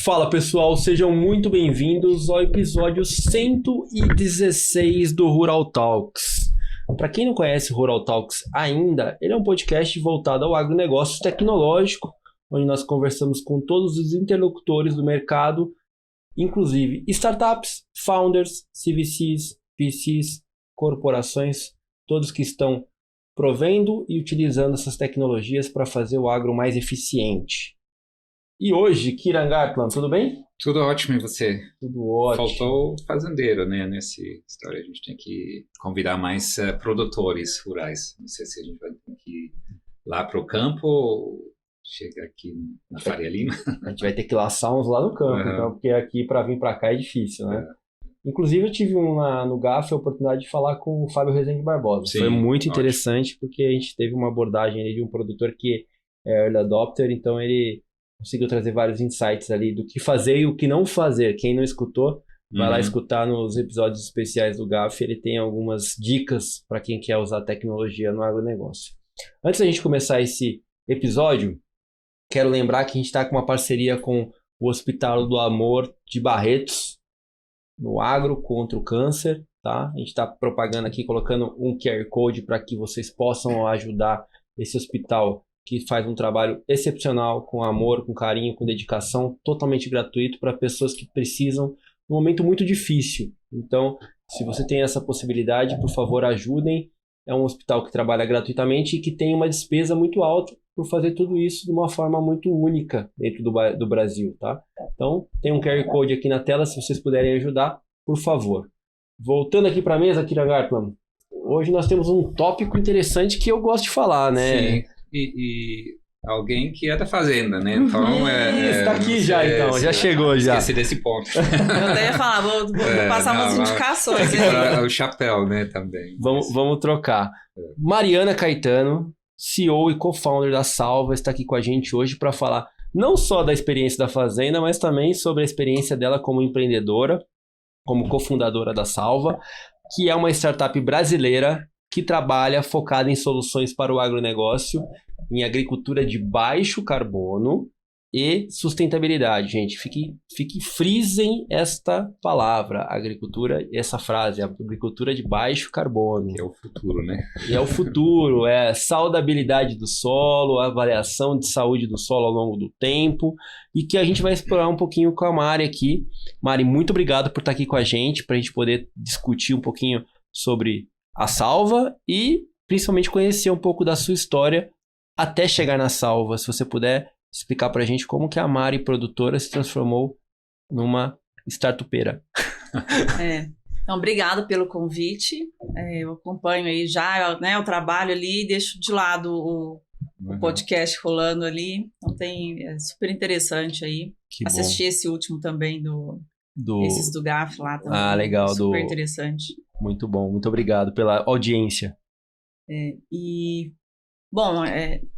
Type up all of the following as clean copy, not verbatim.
Fala pessoal, sejam muito bem-vindos ao episódio 116 do Rural Talks. Para quem não conhece o Rural Talks ainda, ele é um podcast voltado ao agronegócio tecnológico, onde nós conversamos com todos os interlocutores do mercado, inclusive startups, founders, CVCs, VCs, corporações, todos que estão provendo e utilizando essas tecnologias para fazer o agro mais eficiente. E hoje, Kiran Gartland, tudo bem? Tudo ótimo, e você? Tudo ótimo. Faltou fazendeiro, né? Nessa história a gente tem que convidar mais produtores rurais. Não sei se a gente vai ter que ir lá para o campo ou chegar aqui na Faria Lima. A gente vai ter que laçar uns lá no campo, então, porque aqui para vir para cá é difícil, né? Inclusive eu tive no GAF a oportunidade de falar com o Fábio Rezende Barbosa. Sim, foi muito interessante, porque a gente teve uma abordagem ali de um produtor que é early adopter, então ele conseguiu trazer vários insights ali do que fazer e o que não fazer. Quem não escutou, vai lá escutar nos episódios especiais do GAF, ele tem algumas dicas para quem quer usar tecnologia no agronegócio. Antes da gente começar esse episódio, quero lembrar que a gente está com uma parceria com o Hospital do Amor de Barretos, no agro contra o câncer, tá? A gente está propagando aqui, colocando um QR Code para que vocês possam ajudar esse hospital que faz um trabalho excepcional, com amor, com carinho, com dedicação, totalmente gratuito para pessoas que precisam num momento muito difícil. Então, se você tem essa possibilidade, por favor, ajudem. É um hospital que trabalha gratuitamente e que tem uma despesa muito alta por fazer tudo isso de uma forma muito única dentro do Brasil, tá? Então, tem um QR Code aqui na tela, se vocês puderem ajudar, por favor. Voltando aqui para a mesa, Kiran Gartland, hoje nós temos um tópico interessante que eu gosto de falar, né? Sim. E alguém que é da fazenda, né? Então, está aqui já, então. Já chegou, já. Esqueci desse ponto. Eu até ia falar, vou passar umas indicações. O chapéu, né, também. Vamos trocar. Mariana Caetano, CEO e co-founder da Salva, está aqui com a gente hoje para falar não só da experiência da fazenda, mas também sobre a experiência dela como empreendedora, como cofundadora da Salva, que é uma startup brasileira que trabalha focada em soluções para o agronegócio, em agricultura de baixo carbono e sustentabilidade. Gente, frisem esta palavra, agricultura, essa frase, agricultura de baixo carbono. Que é o futuro, né? E é o futuro, é saudabilidade do solo, avaliação de saúde do solo ao longo do tempo, e que a gente vai explorar um pouquinho com a Mari aqui. Mari, muito obrigado por estar aqui com a gente, para a gente poder discutir um pouquinho sobre a Salva e principalmente conhecer um pouco da sua história até chegar na Salva. Se você puder explicar pra gente como que a Mari, produtora, se transformou numa startupeira. Então, obrigado pelo convite. Eu acompanho aí já, né, o trabalho ali, deixo de lado o podcast rolando ali. Então, é super interessante aí. Que assisti bom. Esse último também esses do GAF lá também. Ah, legal. Super interessante. Muito bom, muito obrigado pela audiência. Bom,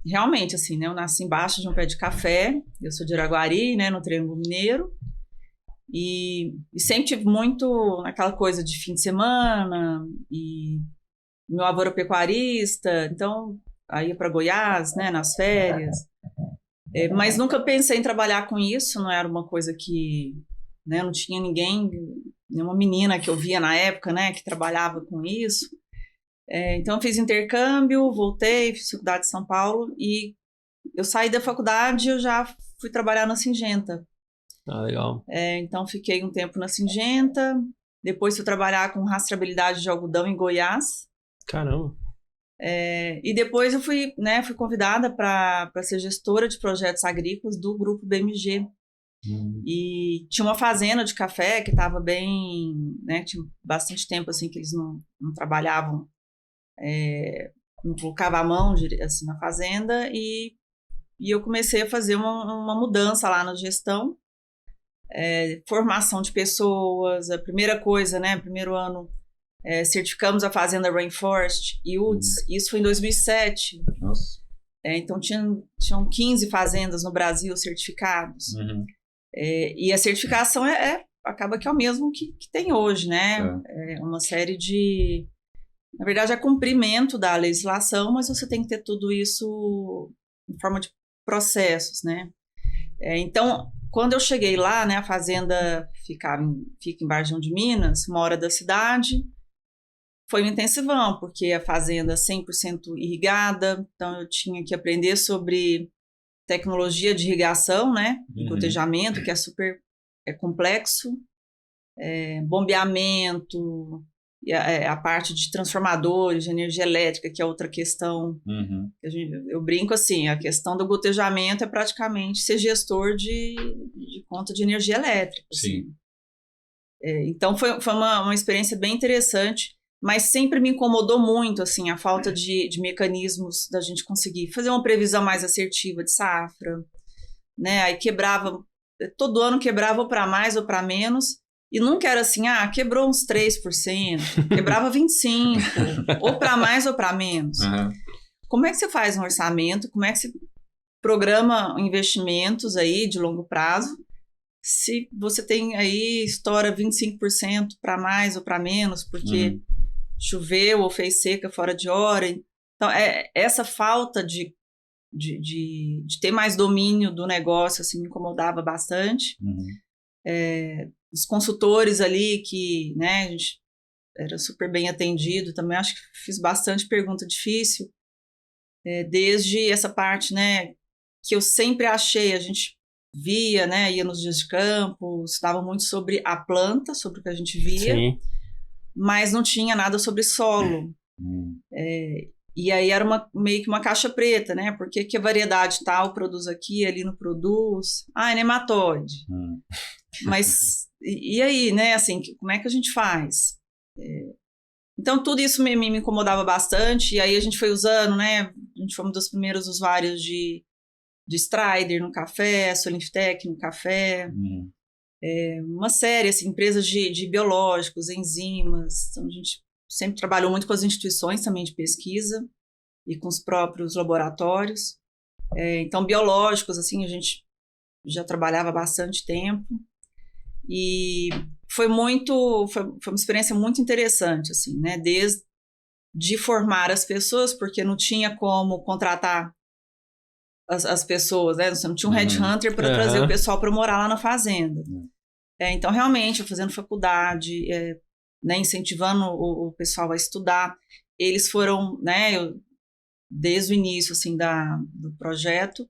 realmente, assim, né, eu nasci embaixo de um pé de café, eu sou de Araguari, né, no Triângulo Mineiro, e sempre tive muito aquela coisa de fim de semana, e meu avô era pecuarista, então aí ia para Goiás, né, nas férias, mas nunca pensei em trabalhar com isso, não era uma coisa que, né, não tinha nenhuma menina que eu via na época, né, que trabalhava com isso. Então eu fiz intercâmbio, voltei, fiz faculdade de São Paulo e eu saí da faculdade e eu já fui trabalhar na Singenta. Ah, legal. Então fiquei um tempo na Singenta, depois fui trabalhar com rastreabilidade de algodão em Goiás. Caramba! E depois eu fui convidada para ser gestora de projetos agrícolas do grupo BMG. E tinha uma fazenda de café que estava bem, né, tinha bastante tempo assim que eles não trabalhavam, não colocava a mão assim na fazenda, e eu comecei a fazer uma mudança lá na gestão, formação de pessoas. A primeira coisa, né, primeiro ano, certificamos a fazenda Rainforest e UTZ, isso foi em 2007. Nossa. Então tinham 15 fazendas no Brasil certificados. E a certificação acaba que é o mesmo que tem hoje, né? É uma série de... Na verdade, é cumprimento da legislação, mas você tem que ter tudo isso em forma de processos, né? Então, quando eu cheguei lá, né, a fazenda fica em Vargem de Minas, 1 hora da cidade, foi um intensivão, porque a fazenda 100% irrigada, então eu tinha que aprender sobre tecnologia de irrigação, né, de gotejamento, que é super complexo, bombeamento, e a parte de transformadores, de energia elétrica, que é outra questão. Eu brinco assim, a questão do gotejamento é praticamente ser gestor de conta de energia elétrica. Sim. Assim. Então foi uma experiência bem interessante, mas sempre me incomodou muito assim, a falta de mecanismos da gente conseguir fazer uma previsão mais assertiva de safra, né? Aí todo ano quebrava ou para mais ou para menos. E nunca era assim, quebrou uns 3%, quebrava 25%, ou para mais ou para menos. Como é que você faz um orçamento? Como é que você programa investimentos aí de longo prazo? Se você tem aí, estoura 25% para mais ou para menos, porque choveu ou fez seca fora de hora. Então, essa falta de ter mais domínio do negócio assim, me incomodava bastante. Os consultores ali que, né, a gente era super bem atendido, também acho que fiz bastante pergunta difícil, desde essa parte, né, que eu sempre achei, a gente via, né, ia nos dias de campo, estudava muito sobre a planta, sobre o que a gente via, Sim. mas não tinha nada sobre solo. E aí era meio que uma caixa preta, né, por que a variedade tal produz aqui, ali não produz? É nematóide. Mas e aí, né, assim, como é que a gente faz? Então, tudo isso me incomodava bastante, e aí a gente foi usando, né, a gente foi um dos primeiros usuários de Strider no café, Solinftec no café, uma série, assim, empresas de biológicos, enzimas, então a gente sempre trabalhou muito com as instituições também de pesquisa e com os próprios laboratórios. Então, biológicos, assim, a gente já trabalhava há bastante tempo. E foi uma experiência muito interessante, assim, né? Desde formar as pessoas, porque não tinha como contratar as pessoas, né? Você não tinha um headhunter para trazer o pessoal para morar lá na fazenda. Então, realmente, eu fazendo faculdade, né, incentivando o pessoal a estudar. Eles foram, né? Desde o início, assim, do projeto,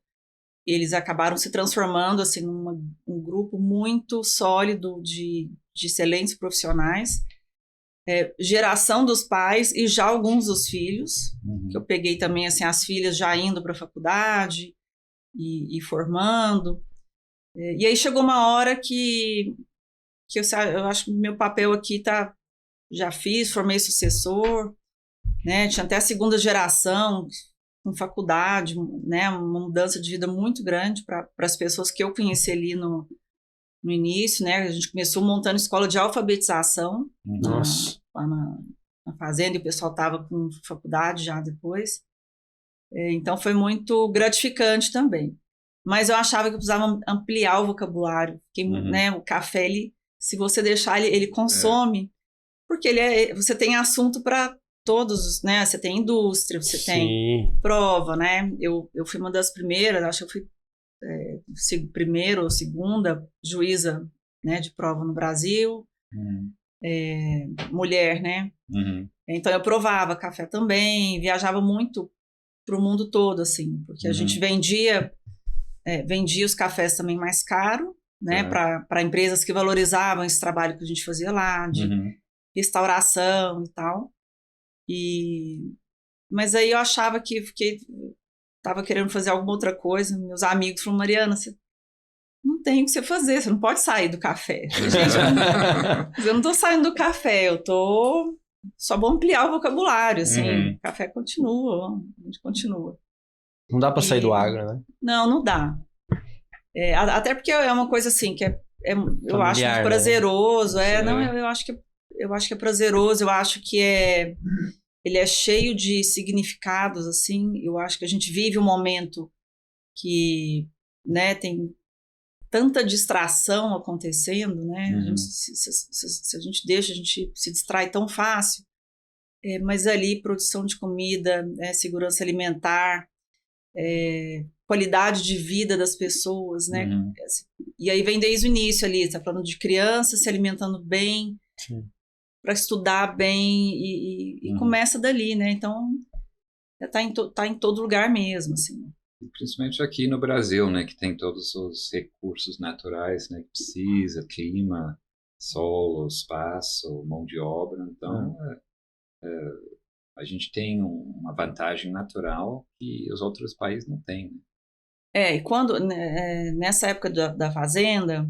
eles acabaram se transformando assim num grupo muito sólido de excelentes profissionais, geração dos pais e já alguns dos filhos, que eu peguei também assim as filhas já indo para a faculdade e formando, e aí chegou uma hora que eu acho que meu papel aqui já fiz, formei sucessor, né, tinha até a segunda geração com faculdade, né, uma mudança de vida muito grande para as pessoas que eu conheci ali no início, né, a gente começou montando escola de alfabetização na fazenda, e o pessoal estava com faculdade já depois, então foi muito gratificante também, mas eu achava que eu precisava ampliar o vocabulário, porque, né, o café, se você deixar, ele consome, porque você tem assunto para todos, né? Você tem indústria, você tem prova, né? Eu fui uma das primeiras, acho que eu fui primeira ou segunda juíza, né, de prova no Brasil, mulher, né? Então eu provava café também, viajava muito para o mundo todo, assim, porque a gente vendia os cafés também mais caro, né? Para empresas que valorizavam esse trabalho que a gente fazia lá, de restauração e tal. Mas aí eu achava que estava querendo fazer alguma outra coisa. Meus amigos falaram, Mariana, você não tem o que você fazer, você não pode sair do café. Gente, eu não estou saindo do café, só vou ampliar o vocabulário, assim, café continua, a gente continua. Não dá para sair do agro, né? Não dá. Até porque é uma coisa assim, que eu acho muito prazeroso, né? Eu acho que é prazeroso, eu acho que ele é cheio de significados, assim, eu acho que a gente vive um momento que, né, tem tanta distração acontecendo, né, se a gente deixa, a gente se distrai tão fácil, mas ali produção de comida, segurança alimentar, qualidade de vida das pessoas, né? E aí vem desde o início ali, você tá falando de crianças se alimentando bem, para estudar bem, e começa dali, né? Então, tá em todo lugar mesmo, assim. Principalmente aqui no Brasil, né? Que tem todos os recursos naturais, né? Que precisa, clima, solo, espaço, mão de obra. Então, a gente tem uma vantagem natural que os outros países não têm, né? E quando, nessa época da fazenda,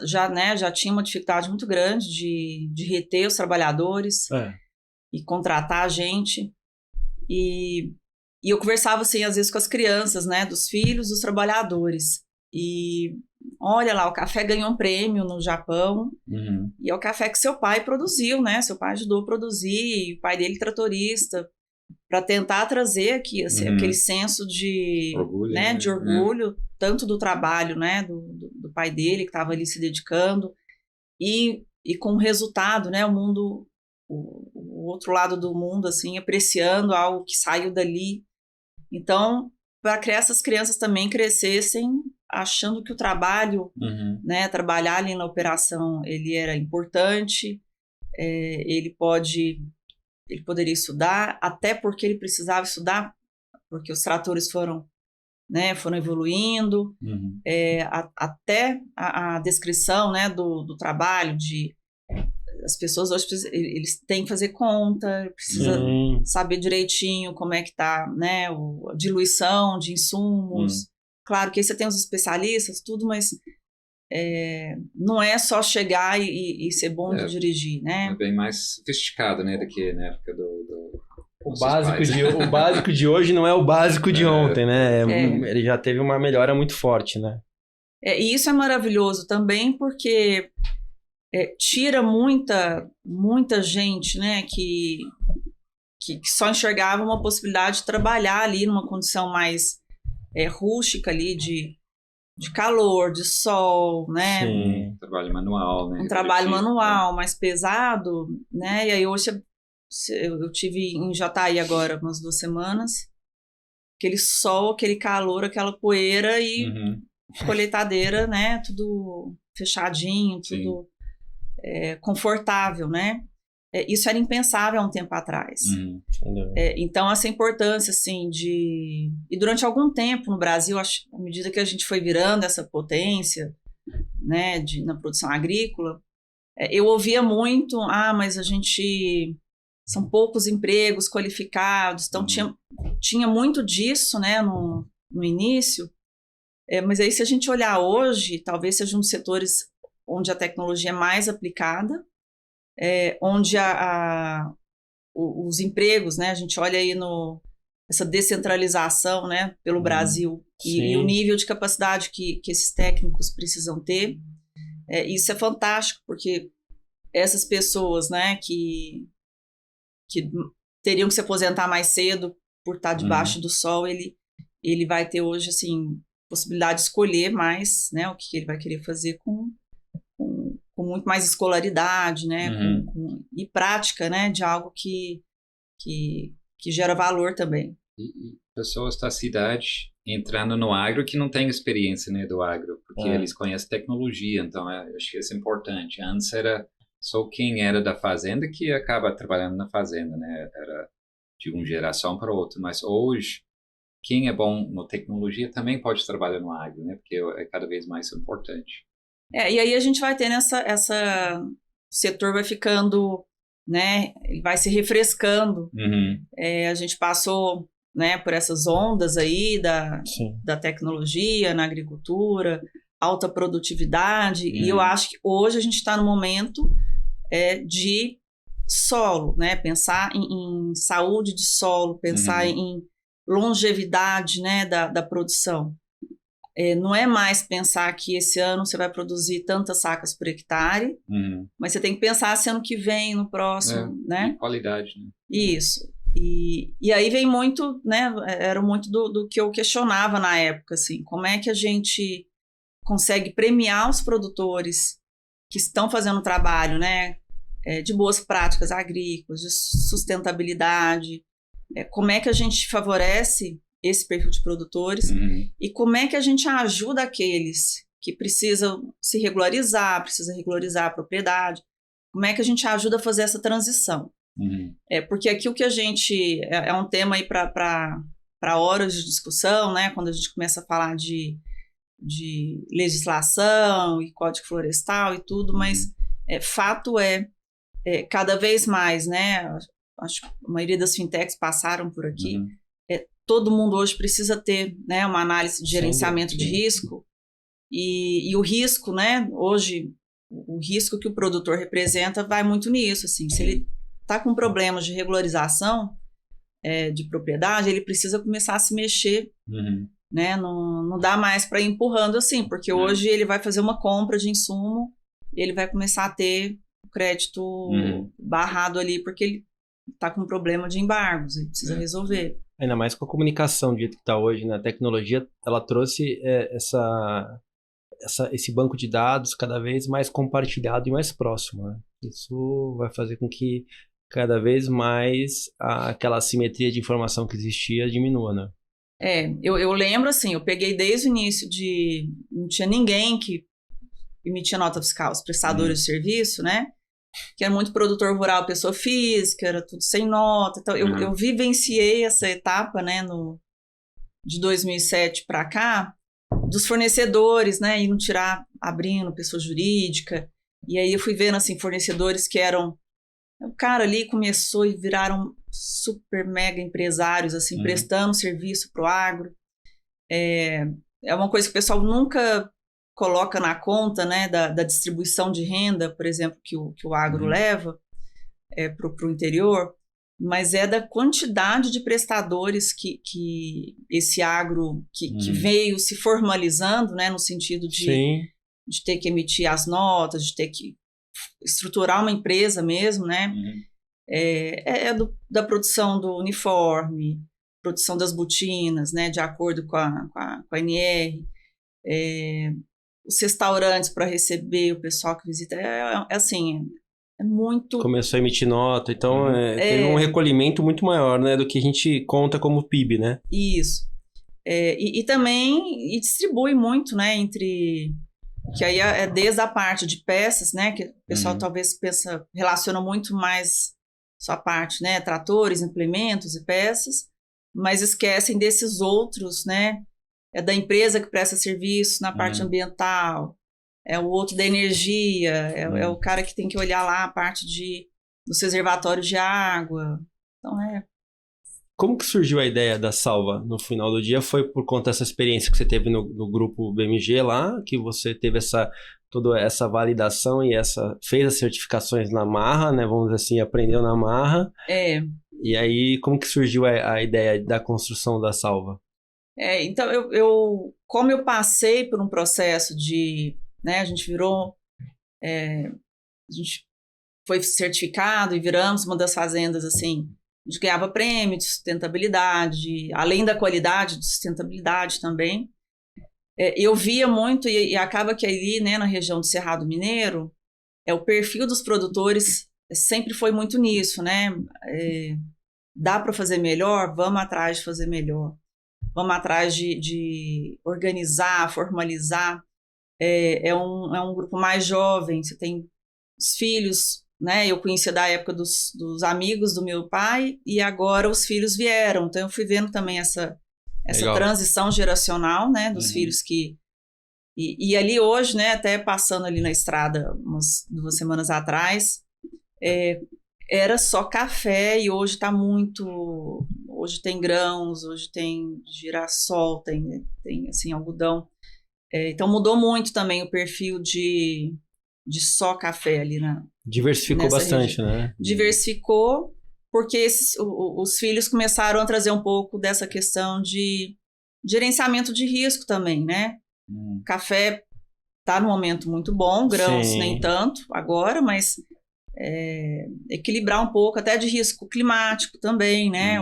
já tinha uma dificuldade muito grande de reter os trabalhadores e contratar a gente. E eu conversava, assim, às vezes com as crianças, né, dos filhos dos trabalhadores. E olha lá, o café ganhou um prêmio no Japão, e é o café que seu pai produziu, né? Seu pai ajudou a produzir, e o pai dele tratorista, para tentar trazer aqui, assim, aquele senso de orgulho, né, de orgulho, tanto do trabalho, né, do pai dele, que estava ali se dedicando, e com o resultado, né, o outro lado do mundo, assim, apreciando algo que saiu dali. Então, para que essas crianças também crescessem achando que o trabalho, né, trabalhar ali na operação, ele era importante, ele poderia estudar, até porque ele precisava estudar, porque os tratores foram evoluindo, até a descrição, né, do trabalho, as pessoas hoje eles têm que fazer conta, precisam saber direitinho como é que está, né, a diluição de insumos. Claro que aí você tem os especialistas, tudo, mas não é só chegar e ser bom de dirigir, né? É bem mais sofisticado, né, do que na época do o básico de hoje não é o básico de ontem, né? Ele já teve uma melhora muito forte, né? E isso é maravilhoso também, porque tira muita gente, né, que só enxergava uma possibilidade de trabalhar ali numa condição mais rústica ali, de calor, de sol, né? Sim, trabalho manual, né? Um trabalho manual mais pesado, né? E aí hoje eu tive em Jataí agora umas 2 semanas, aquele sol, aquele calor, aquela poeira e colheitadeira, né? Tudo fechadinho, tudo confortável, né? Isso era impensável há um tempo atrás. Então, essa importância, assim, E durante algum tempo no Brasil, à medida que a gente foi virando essa potência, né, na produção agrícola, eu ouvia muito, mas são poucos empregos qualificados, então tinha muito disso, né, no início, mas aí se a gente olhar hoje, talvez seja um dos setores onde a tecnologia é mais aplicada, onde os empregos, né, a gente olha aí essa descentralização, né, pelo Brasil e o nível de capacidade que esses técnicos precisam ter, isso é fantástico, porque essas pessoas, né, que teriam que se aposentar mais cedo por estar debaixo do sol, ele vai ter hoje, assim, possibilidade de escolher mais, né, o que ele vai querer fazer com muito mais escolaridade, né, e prática, né, de algo que gera valor também. E pessoas da cidade entrando no agro que não têm experiência, né, do agro, porque eles conhecem tecnologia, então acho que isso é importante. Antes era só quem era da fazenda que acaba trabalhando na fazenda, né, era de uma geração para outra, mas hoje quem é bom na tecnologia também pode trabalhar no agro, né, porque é cada vez mais importante. E aí a gente vai tendo o setor vai ficando, né, ele vai se refrescando. A gente passou, né, por essas ondas aí da tecnologia na agricultura, alta produtividade, e eu acho que hoje a gente está no momento de solo, né, pensar em saúde de solo, pensar em longevidade, né, da produção. Não é mais pensar que esse ano você vai produzir tantas sacas por hectare, mas você tem que pensar se ano que vem, no próximo, né? E qualidade, né? Isso. E aí vem muito, né? Era muito do que eu questionava na época, assim, como é que a gente consegue premiar os produtores que estão fazendo um trabalho, né? De boas práticas agrícolas, de sustentabilidade, como é que a gente favorece esse perfil de produtores e como é que a gente ajuda aqueles que precisam se regularizar, precisa regularizar a propriedade, como é que a gente ajuda a fazer essa transição. Porque aqui o que a gente... É um tema aí para horas de discussão, né? Quando a gente começa a falar de legislação e código florestal e tudo, mas fato cada vez mais, né? Acho que a maioria das fintechs passaram por aqui. Todo mundo hoje precisa ter, né, uma análise de gerenciamento de risco e o risco, né? Hoje, o risco que o produtor representa vai muito nisso, assim. Se ele está com problemas de regularização de propriedade, ele precisa começar a se mexer, né? Não dá mais para ir empurrando assim, porque hoje ele vai fazer uma compra de insumo, ele vai começar a ter o crédito barrado ali, porque ele está com um problema de embargos, ele precisa resolver. Ainda mais com a comunicação do jeito que está hoje, né? A tecnologia, ela trouxe esse banco de dados cada vez mais compartilhado e mais próximo, né? Isso vai fazer com que cada vez mais aquela assimetria de informação que existia diminua, né? Eu lembro assim, eu peguei desde o início não tinha ninguém que emitia nota fiscal, os prestadores de serviço, né? Que era muito produtor rural, pessoa física, era tudo sem nota. Então, eu vivenciei essa etapa, né, de 2007 para cá, dos fornecedores, né, indo abrindo pessoa jurídica. E aí eu fui vendo, assim, fornecedores que eram... O cara ali começou e viraram super mega empresários, assim, prestando serviço pro agro. É uma coisa que o pessoal nunca coloca na conta, né, da distribuição de renda, por exemplo, que o agro leva pro interior, mas é da quantidade de prestadores que esse agro que veio se formalizando, né, no sentido de ter que emitir as notas, de ter que estruturar uma empresa mesmo, né? Da produção do uniforme, produção das botinas, né, de acordo com a ANR, os restaurantes para receber o pessoal que visita, assim, é muito... Começou a emitir nota, então teve um recolhimento muito maior, né, do que a gente conta como PIB, né? Isso. E também distribui muito, né, entre... Que aí é desde a parte de peças, né, que o pessoal talvez relaciona muito mais só a parte, né, tratores, implementos e peças, mas esquecem desses outros, né, da empresa que presta serviço na parte ambiental, o outro da energia, é o cara que tem que olhar lá a parte dos reservatórios de água. Então Como que surgiu a ideia da Salva no final do dia? Foi por conta dessa experiência que você teve no grupo BMG lá, que você teve toda essa validação e fez as certificações na marra, né? Vamos dizer assim, aprendeu na marra. E aí, como que surgiu a ideia da construção da Salva? Então, como eu passei por um processo né, a gente foi certificado e viramos uma das fazendas, assim, a gente ganhava prêmio de sustentabilidade, além da qualidade de sustentabilidade também. Eu via muito, e acaba que ali, né, na região do Cerrado Mineiro, o perfil dos produtores sempre foi muito nisso, né? Dá para fazer melhor? Vamos atrás de fazer melhor. Vamos atrás de organizar, formalizar. É um grupo mais jovem, você tem os filhos, né? Eu conhecia da época dos amigos do meu pai e agora os filhos vieram. Então eu fui vendo também essa transição geracional, né? Dos filhos que... E ali hoje, né? Até passando ali na estrada umas 2 semanas atrás, era só café e hoje está muito... Hoje tem grãos, hoje tem girassol, tem assim, algodão. Então mudou muito também o perfil de só café ali diversificou bastante, região. Né? Diversificou porque os filhos começaram a trazer um pouco dessa questão de gerenciamento de risco também, né? Café está num momento muito bom, grãos nem tanto agora, mas equilibrar um pouco até de risco climático também, né?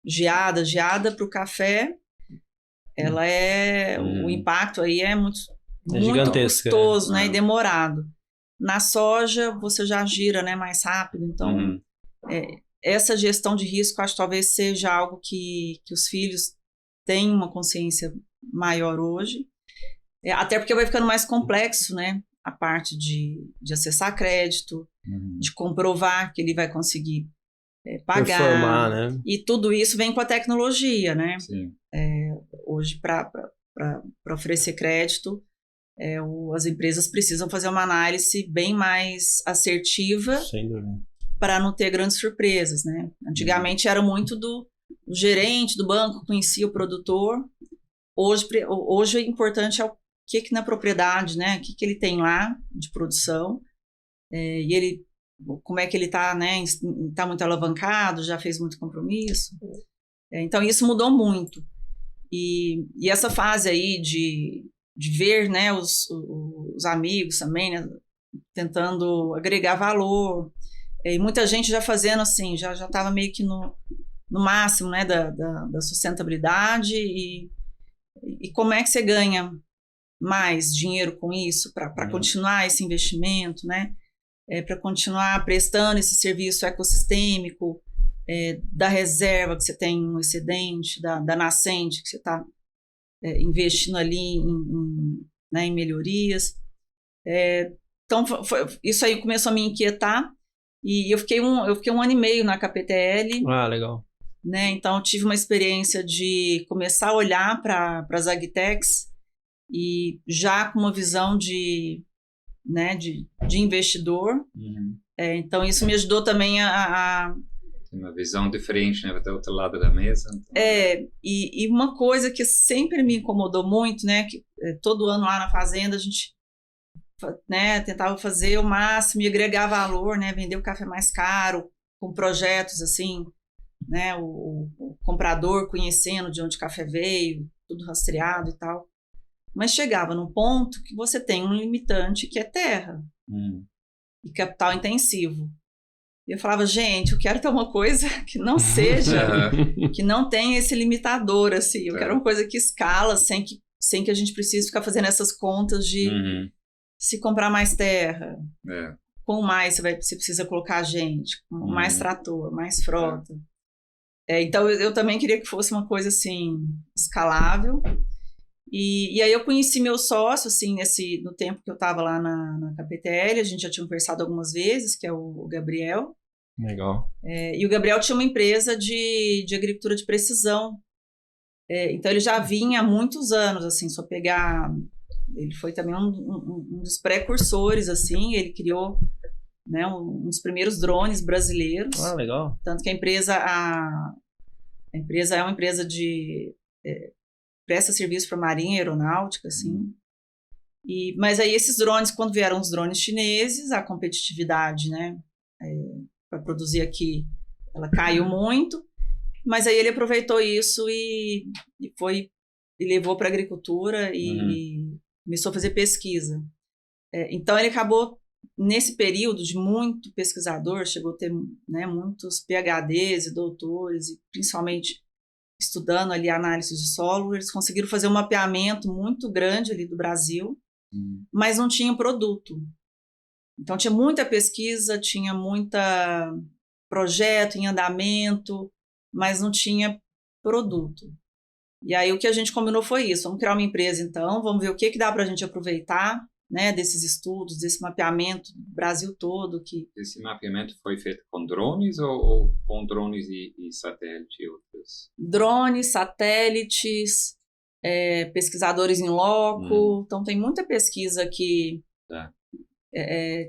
Geada para o café, ela o impacto aí é muito custoso, né? E demorado. Na soja você já gira, né, mais rápido, então essa gestão de risco, acho que talvez seja algo que os filhos têm uma consciência maior hoje, até porque vai ficando mais complexo, né? A parte de acessar crédito, de comprovar que ele vai conseguir pagar. Performar, né? E tudo isso vem com a tecnologia, né? Sim. Hoje, para oferecer crédito, as empresas precisam fazer uma análise bem mais assertiva para não ter grandes surpresas, né? Antigamente era muito do gerente do banco conhecia o produtor. Hoje o importante é o que na propriedade, né? O que ele tem lá de produção, e ele, como é que ele está, né? Está muito alavancado, já fez muito compromisso. Então isso mudou muito. E essa fase aí de ver, né, os amigos também, né, tentando agregar valor, e muita gente já fazendo assim, já estava meio que no máximo, né, da sustentabilidade, e como é que você ganha mais dinheiro com isso para continuar esse investimento, né, para continuar prestando esse serviço ecossistêmico, da reserva que você tem um excedente, da nascente que você está investindo ali em melhorias. Então, isso aí começou a me inquietar, e eu fiquei um ano e meio na KPTL. Ah, legal. Né? Então, eu tive uma experiência de começar a olhar para as agtechs, e já com uma visão de investidor. Então, isso me ajudou também a uma visão diferente, né? Do outro lado da mesa. E uma coisa que sempre me incomodou muito, né? Que todo ano lá na fazenda a gente, né, tentava fazer o máximo e agregar valor, né? Vender o café mais caro, com projetos assim, né? O comprador conhecendo de onde o café veio, tudo rastreado e tal. Mas chegava num ponto que você tem um limitante que é terra e capital intensivo. E eu falava, gente, eu quero ter uma coisa que não seja, que não tenha esse limitador, assim. Eu quero uma coisa que escala sem que a gente precise ficar fazendo essas contas de se comprar mais terra, com mais você precisa colocar gente, com mais trator, mais frota. Então, eu também queria que fosse uma coisa, assim, escalável. E aí eu conheci meu sócio, assim, no tempo que eu estava lá na KPTL, a gente já tinha conversado algumas vezes, que é o Gabriel. Legal. E o Gabriel tinha uma empresa de agricultura de precisão. Então ele já vinha há muitos anos, assim, só pegar... Ele foi também um dos precursores, assim, ele criou, né, um dos primeiros drones brasileiros. Ah, legal. Tanto que a empresa é uma empresa de... presta serviço para marinha e aeronáutica, assim. Mas aí esses drones, quando vieram os drones chineses, a competitividade, né, para produzir aqui, ela caiu muito, mas aí ele aproveitou isso e levou para a agricultura e começou a fazer pesquisa. Então ele acabou, nesse período de muito pesquisador, chegou a ter, né, muitos PhDs e doutores, e principalmente estudando ali a análise de solo, eles conseguiram fazer um mapeamento muito grande ali do Brasil, mas não tinha produto. Então tinha muita pesquisa, tinha muita projeto em andamento, mas não tinha produto. E aí o que a gente combinou foi isso, vamos criar uma empresa então, vamos ver o que dá para a gente aproveitar, né, desses estudos, desse mapeamento do Brasil todo. Esse mapeamento foi feito com drones ou com drones e satélites e outros? Drones, satélites, pesquisadores em loco. Então tem muita pesquisa que...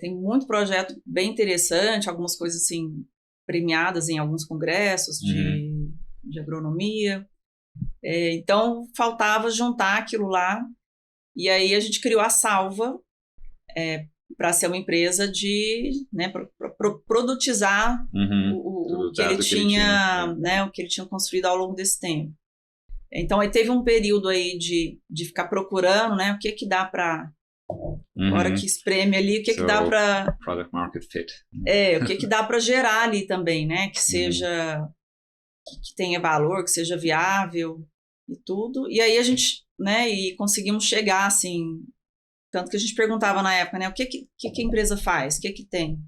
tem muito projeto bem interessante, algumas coisas assim premiadas em alguns congressos de agronomia. Então faltava juntar aquilo lá. E aí a gente criou a Salva para ser uma empresa né, para produtizar o que ele tinha, né, o que ele tinha construído ao longo desse tempo. Então aí teve um período aí de ficar procurando, né, o que dá para, na hora que espreme ali, o que dá para... Product market fit. O que dá para gerar ali também, né, que seja, que tenha valor, que seja viável e tudo. E aí a gente, né, e conseguimos chegar, assim, tanto que a gente perguntava na época, né, o que a empresa faz, o que tem?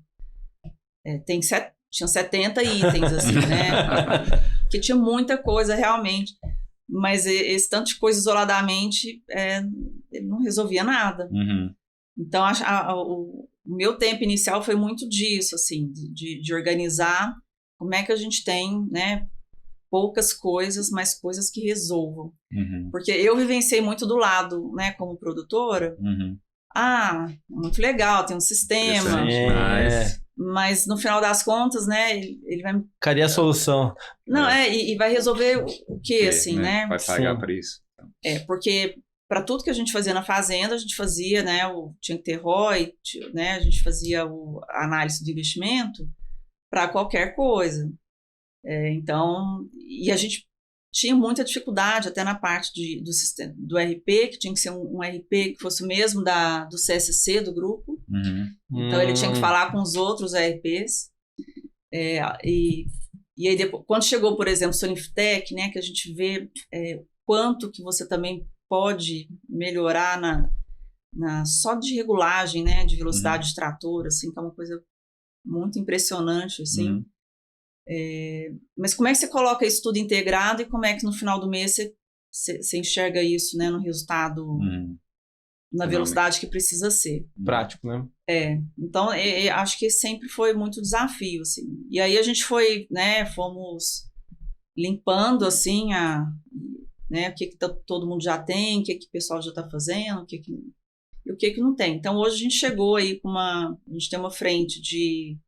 tinha 70 itens, assim, né? Porque tinha muita coisa, realmente. Mas esse tanto de coisa isoladamente, ele não resolvia nada. Então, o meu tempo inicial foi muito disso, assim, de organizar como é que a gente tem, né, poucas coisas, mas coisas que resolvam. Porque eu vivenciei muito do lado, né, como produtora. Muito legal, tem um sistema. Mas no final das contas, né, ele vai... Cadê a solução? Não, e vai resolver o quê, assim, né? Vai pagar por isso. Porque para tudo que a gente fazia na fazenda, a gente fazia, né, tinha que ter ROI, né, a gente fazia a análise do investimento para qualquer coisa. Então, e a gente tinha muita dificuldade até na parte do sistema, do RP, que tinha que ser um RP que fosse o mesmo do CSC, do grupo. Então, ele tinha que falar com os outros RPs. E aí, depois, quando chegou, por exemplo, o Soniftec, né, que a gente vê quanto que você também pode melhorar só de regulagem, né, de velocidade de trator, assim, que é uma coisa muito impressionante, assim. Mas como é que você coloca isso tudo integrado e como é que no final do mês você enxerga isso, né, no resultado, na velocidade que precisa ser? Prático, né? Então, acho que sempre foi muito desafio, assim. E aí a gente foi, né, fomos limpando, assim, né, o que todo mundo já tem, o que o pessoal já está fazendo, e o que não tem. Então, hoje a gente chegou aí a gente tem uma frente de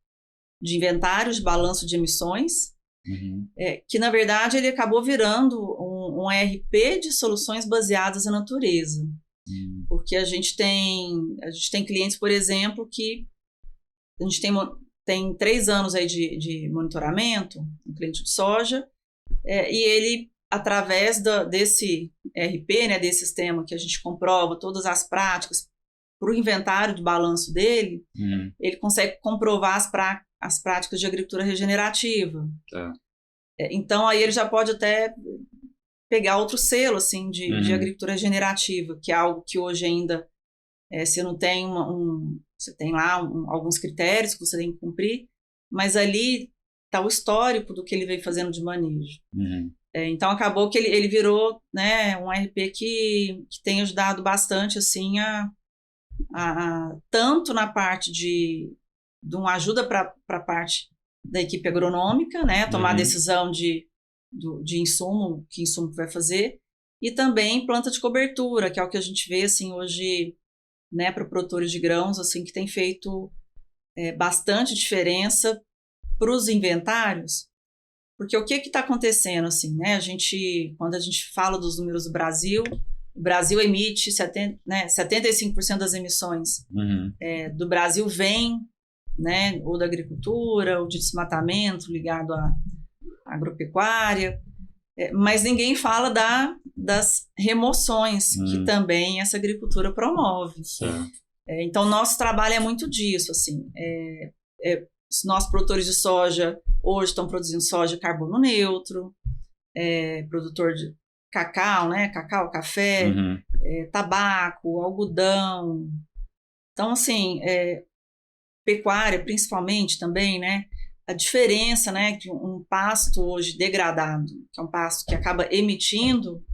inventários, de balanço de emissões, que na verdade ele acabou virando um ERP de soluções baseadas na natureza. Porque a gente tem clientes, por exemplo, que a gente tem 3 anos aí de monitoramento, um cliente de soja, e ele, através desse ERP, né, desse sistema que a gente comprova todas as práticas para o inventário de balanço dele, ele consegue comprovar as práticas de agricultura regenerativa. Então, aí ele já pode até pegar outro selo, assim, de agricultura regenerativa, que é algo que hoje ainda você não tem você tem lá alguns critérios que você tem que cumprir, mas ali está o histórico do que ele veio fazendo de manejo. Então, acabou que ele virou, né, um RP que tem ajudado bastante, assim, tanto na parte de uma ajuda para a parte da equipe agronômica, né, tomar a decisão de insumo, que insumo que vai fazer, e também planta de cobertura, que é o que a gente vê, assim, hoje, né, para produtores de grãos, assim, que tem feito bastante diferença para os inventários, porque o que está acontecendo, assim, né, quando a gente fala dos números do Brasil, o Brasil emite 75% das emissões do Brasil vem, né, ou da agricultura, ou de desmatamento ligado à agropecuária, mas ninguém fala das remoções que também essa agricultura promove. Então, nosso trabalho é muito disso, assim, os nossos produtores de soja hoje estão produzindo soja de carbono neutro, produtor de cacau, né, café, tabaco, algodão. Então, assim, pecuária, principalmente também, né? A diferença, né, de um pasto hoje degradado, que é um pasto que acaba emitindo,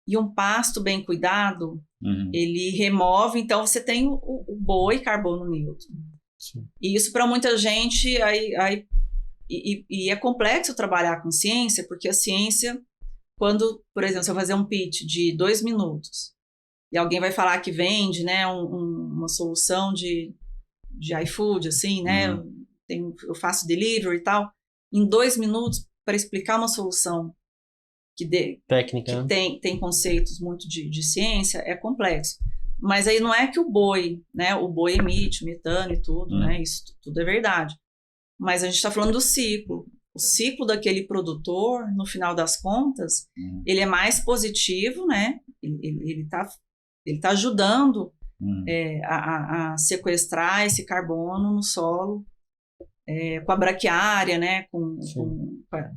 e um pasto bem cuidado, ele remove, então você tem o boi carbono neutro. E isso para muita gente, e é complexo trabalhar com ciência, porque a ciência, quando, por exemplo, você vai fazer um pitch de 2 minutos, e alguém vai falar que vende, né, uma solução de iFood, assim, né? Eu faço delivery e tal. Em 2 minutos, para explicar uma solução técnica, que tem conceitos muito de ciência, é complexo. Mas aí não é que o boi, né? O boi emite metano e tudo, né? Isso tudo é verdade. Mas a gente está falando do ciclo. O ciclo daquele produtor, no final das contas, ele é mais positivo, né? Ele tá ajudando a sequestrar esse carbono no solo, com a braquiária, né, com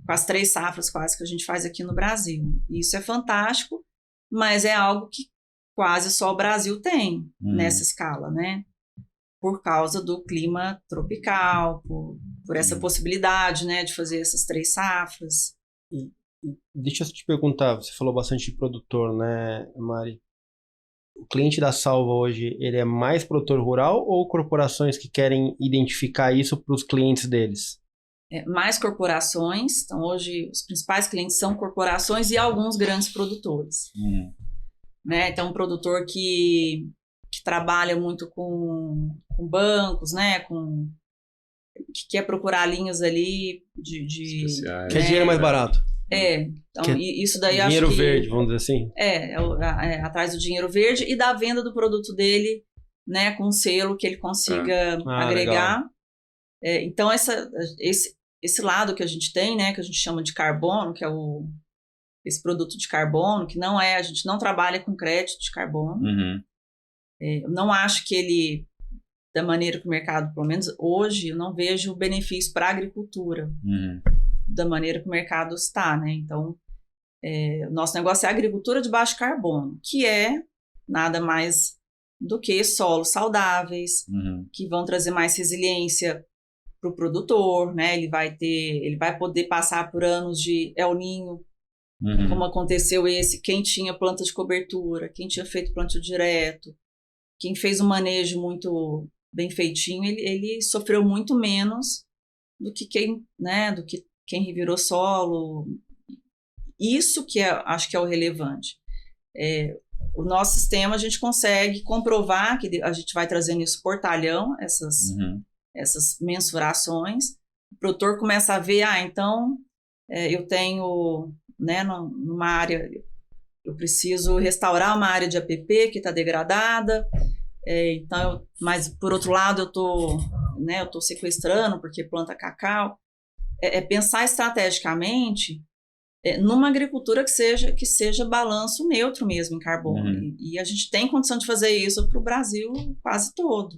as 3 safras quase que a gente faz aqui no Brasil. Isso é fantástico, mas é algo que quase só o Brasil tem nessa escala, né? Por causa do clima tropical, por essa possibilidade, né, de fazer essas 3 safras. Deixa eu te perguntar, você falou bastante de produtor, né, Mari? O cliente da Salva hoje, ele é mais produtor rural ou corporações que querem identificar isso para os clientes deles? Mais corporações. Então, hoje, os principais clientes são corporações e alguns grandes produtores. Né? Então, um produtor que trabalha muito com bancos, né? Que quer procurar linhas ali de quer dinheiro mais barato. Então isso daí acho que... Dinheiro verde, vamos dizer assim. Atrás do dinheiro verde e da venda do produto dele, né, com um selo que ele consiga agregar. Então esse lado que a gente tem, né, que a gente chama de carbono, que é esse produto de carbono, que não a gente não trabalha com crédito de carbono. Eu não acho que ele, da maneira que o mercado, pelo menos hoje, eu não vejo benefício para a agricultura. Da maneira que o mercado está, né? Então, o nosso negócio é a agricultura de baixo carbono, que é nada mais do que solos saudáveis, que vão trazer mais resiliência para o produtor, né? Ele vai poder passar por anos de El Niño, como aconteceu quem tinha planta de cobertura, quem tinha feito plantio direto, quem fez um manejo muito bem feitinho, ele sofreu muito menos do que quem revirou solo. Isso que acho que é o relevante. O nosso sistema, a gente consegue comprovar que a gente vai trazendo isso por talhão, essas mensurações. O produtor começa a ver, então eu tenho, né, numa área, eu preciso restaurar uma área de APP que está degradada, mas por outro lado eu tô sequestrando porque planta cacau. Pensar estrategicamente numa agricultura que seja balanço neutro mesmo em carbono. E a gente tem condição de fazer isso para o Brasil quase todo.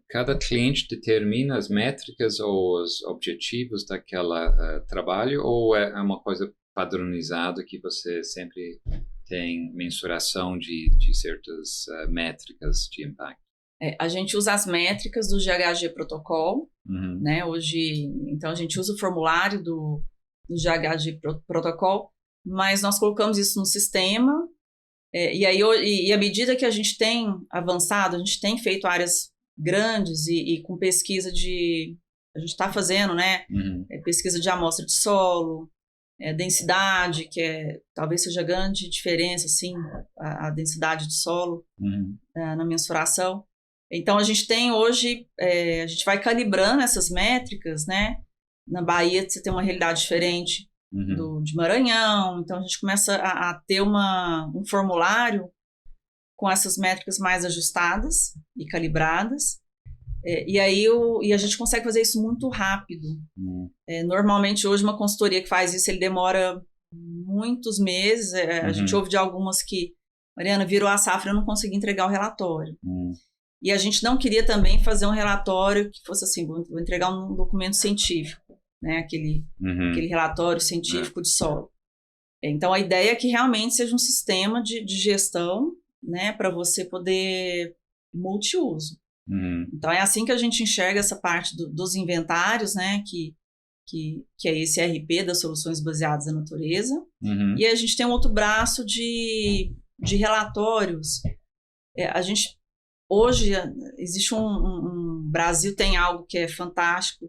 Cada cliente determina as métricas ou os objetivos daquela trabalho, ou é uma coisa padronizada que você sempre tem mensuração de certas métricas de impacto? A gente usa as métricas do GHG Protocol, né? Hoje, então a gente usa o formulário do GHG Protocol, mas nós colocamos isso no sistema, e à medida que a gente tem avançado, a gente tem feito áreas grandes e com pesquisa a gente está fazendo, né? Pesquisa de amostra de solo, densidade, que talvez seja grande diferença, assim, a densidade de solo na mensuração. Então, a gente tem hoje, a gente vai calibrando essas métricas, né? Na Bahia, você tem uma realidade diferente de Maranhão, então a gente começa a ter um formulário com essas métricas mais ajustadas e calibradas, e a gente consegue fazer isso muito rápido. Normalmente, hoje, uma consultoria que faz isso, ele demora muitos meses. A gente ouve de algumas que, Mariana, virou a safra, eu não consegui entregar o relatório. E a gente não queria também fazer um relatório que fosse assim, vou entregar um documento científico, né? Aquele relatório científico de solo. Então, a ideia é que realmente seja um sistema de gestão, né, para você poder multiuso. Então, é assim que a gente enxerga essa parte dos inventários, né, que é esse RP das soluções baseadas na natureza. E a gente tem um outro braço de relatórios. Hoje, existe Brasil tem algo que é fantástico,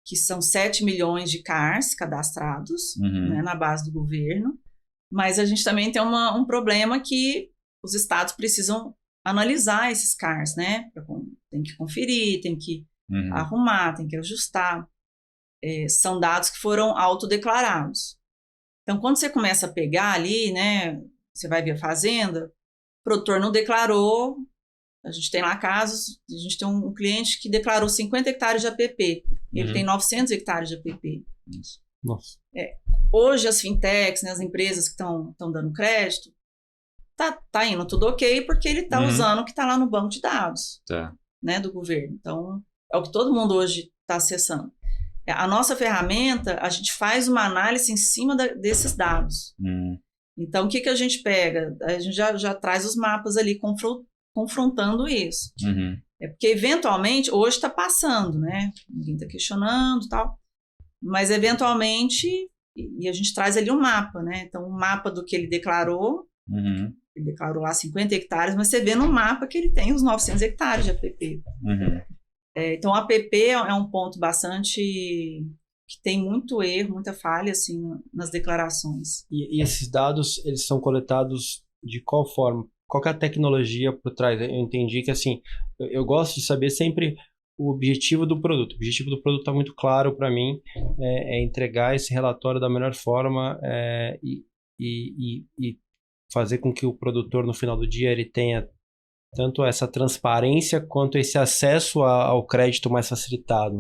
que são 7 milhões de CARs cadastrados, né, na base do governo, mas a gente também tem um problema que os estados precisam analisar esses CARs, né? Tem que conferir, tem que arrumar, tem que ajustar. São dados que foram autodeclarados. Então, quando você começa a pegar ali, né, você vai ver a fazenda, o produtor não declarou. A gente tem lá casos, a gente tem um cliente que declarou 50 hectares de APP, ele tem 900 hectares de APP. Nossa. Hoje as fintechs, né, as empresas que estão dando crédito, tá indo tudo ok, porque ele está usando o que está lá no banco de dados, né, do governo. Então, é o que todo mundo hoje está acessando. A nossa ferramenta, a gente faz uma análise em cima desses dados. Então, o que a gente pega? A gente já traz os mapas ali confrontando isso. Porque eventualmente, hoje está passando, né? Ninguém está questionando e tal, mas eventualmente, e a gente traz ali um mapa, né? Então, um mapa do que ele declarou, ele declarou lá 50 hectares, mas você vê no mapa que ele tem os 900 hectares de APP. Então, a APP é um ponto bastante... que tem muito erro, muita falha, assim, nas declarações. E esses dados, eles são coletados de qual forma? Qual que é a tecnologia por trás? Eu entendi que, assim, eu gosto de saber sempre o objetivo do produto. O objetivo do produto está muito claro para mim, é entregar esse relatório da melhor forma e fazer com que o produtor, no final do dia, ele tenha tanto essa transparência quanto esse acesso ao crédito mais facilitado,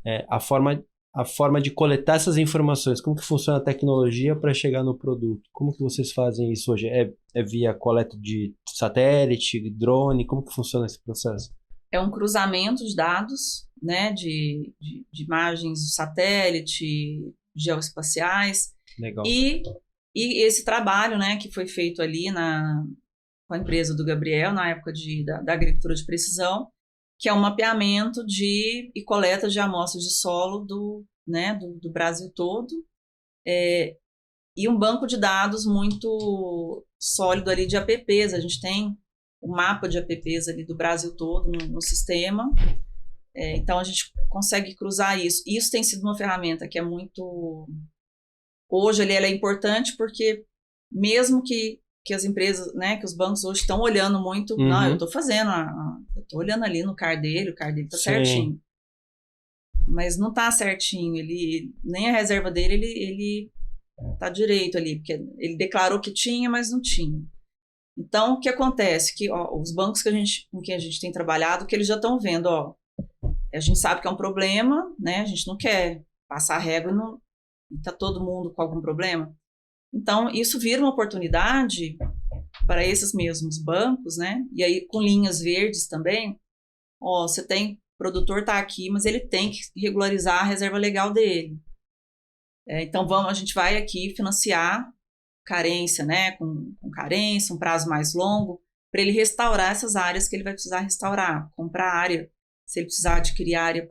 né? A forma de coletar essas informações, como que funciona a tecnologia para chegar no produto? Como que vocês fazem isso hoje? É via coleta de satélite, drone? Como que funciona esse processo? É um cruzamento de dados, né, de imagens do satélite, geoespaciais. Legal. E esse trabalho, né, que foi feito ali com a empresa do Gabriel, na época da agricultura de precisão, que é um mapeamento e coleta de amostras de solo do Brasil todo, e um banco de dados muito sólido ali de APPs. A gente tem um mapa de APPs ali do Brasil todo no sistema, então a gente consegue cruzar isso. Isso tem sido uma ferramenta que é muito... Hoje ela é importante porque mesmo que as empresas, né, que os bancos hoje estão olhando muito, não, eu estou fazendo, eu estou olhando ali no CAR dele, o CAR dele está certinho. Mas não está certinho, nem a reserva dele, ele está direito ali, porque ele declarou que tinha, mas não tinha. Então, o que acontece? Que os bancos com quem a gente tem trabalhado, que eles já estão vendo, a gente sabe que é um problema, né, a gente não quer passar a régua e está todo mundo com algum problema. Então, isso vira uma oportunidade para esses mesmos bancos, né? E aí, com linhas verdes também, você tem, o produtor está aqui, mas ele tem que regularizar a reserva legal dele. Então, a gente vai aqui financiar carência, né? Com carência, um prazo mais longo, para ele restaurar essas áreas que ele vai precisar restaurar, comprar área, se ele precisar adquirir área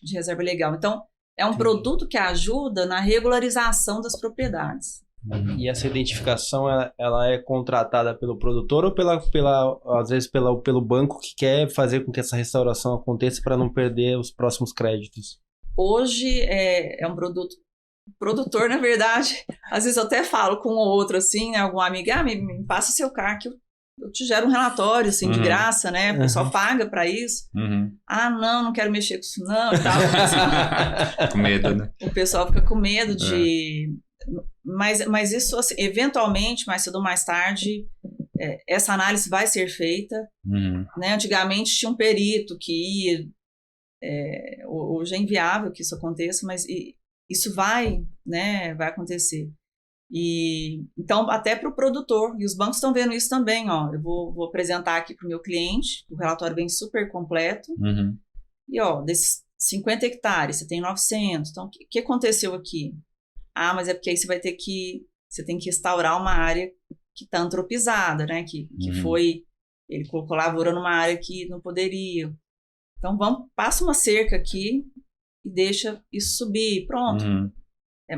de reserva legal. Então, é um produto que ajuda na regularização das propriedades. E essa identificação, ela é contratada pelo produtor ou às vezes pelo banco que quer fazer com que essa restauração aconteça para não perder os próximos créditos? Hoje é um produto... O produtor, na verdade, às vezes eu até falo com um ou outro, assim, né, algum amigo, me passa seu CAR que eu te gero um relatório, assim, de graça, né? O pessoal paga para isso. Não quero mexer com isso não, e tal. Com medo, né? O pessoal fica com medo de... Mas isso, assim, eventualmente, mais cedo ou mais tarde, essa análise vai ser feita. Né? Antigamente tinha um perito que ia... hoje é inviável que isso aconteça, mas isso vai acontecer. Então, até para o produtor, e os bancos estão vendo isso também. Eu vou apresentar aqui para o meu cliente, o relatório vem super completo. E desses 50 hectares, você tem 900. Então, o que aconteceu aqui? Mas é porque aí você tem que restaurar uma área que está antropizada, né? Que ele colocou lavoura numa área que não poderia. Então, passa uma cerca aqui e deixa isso subir, pronto.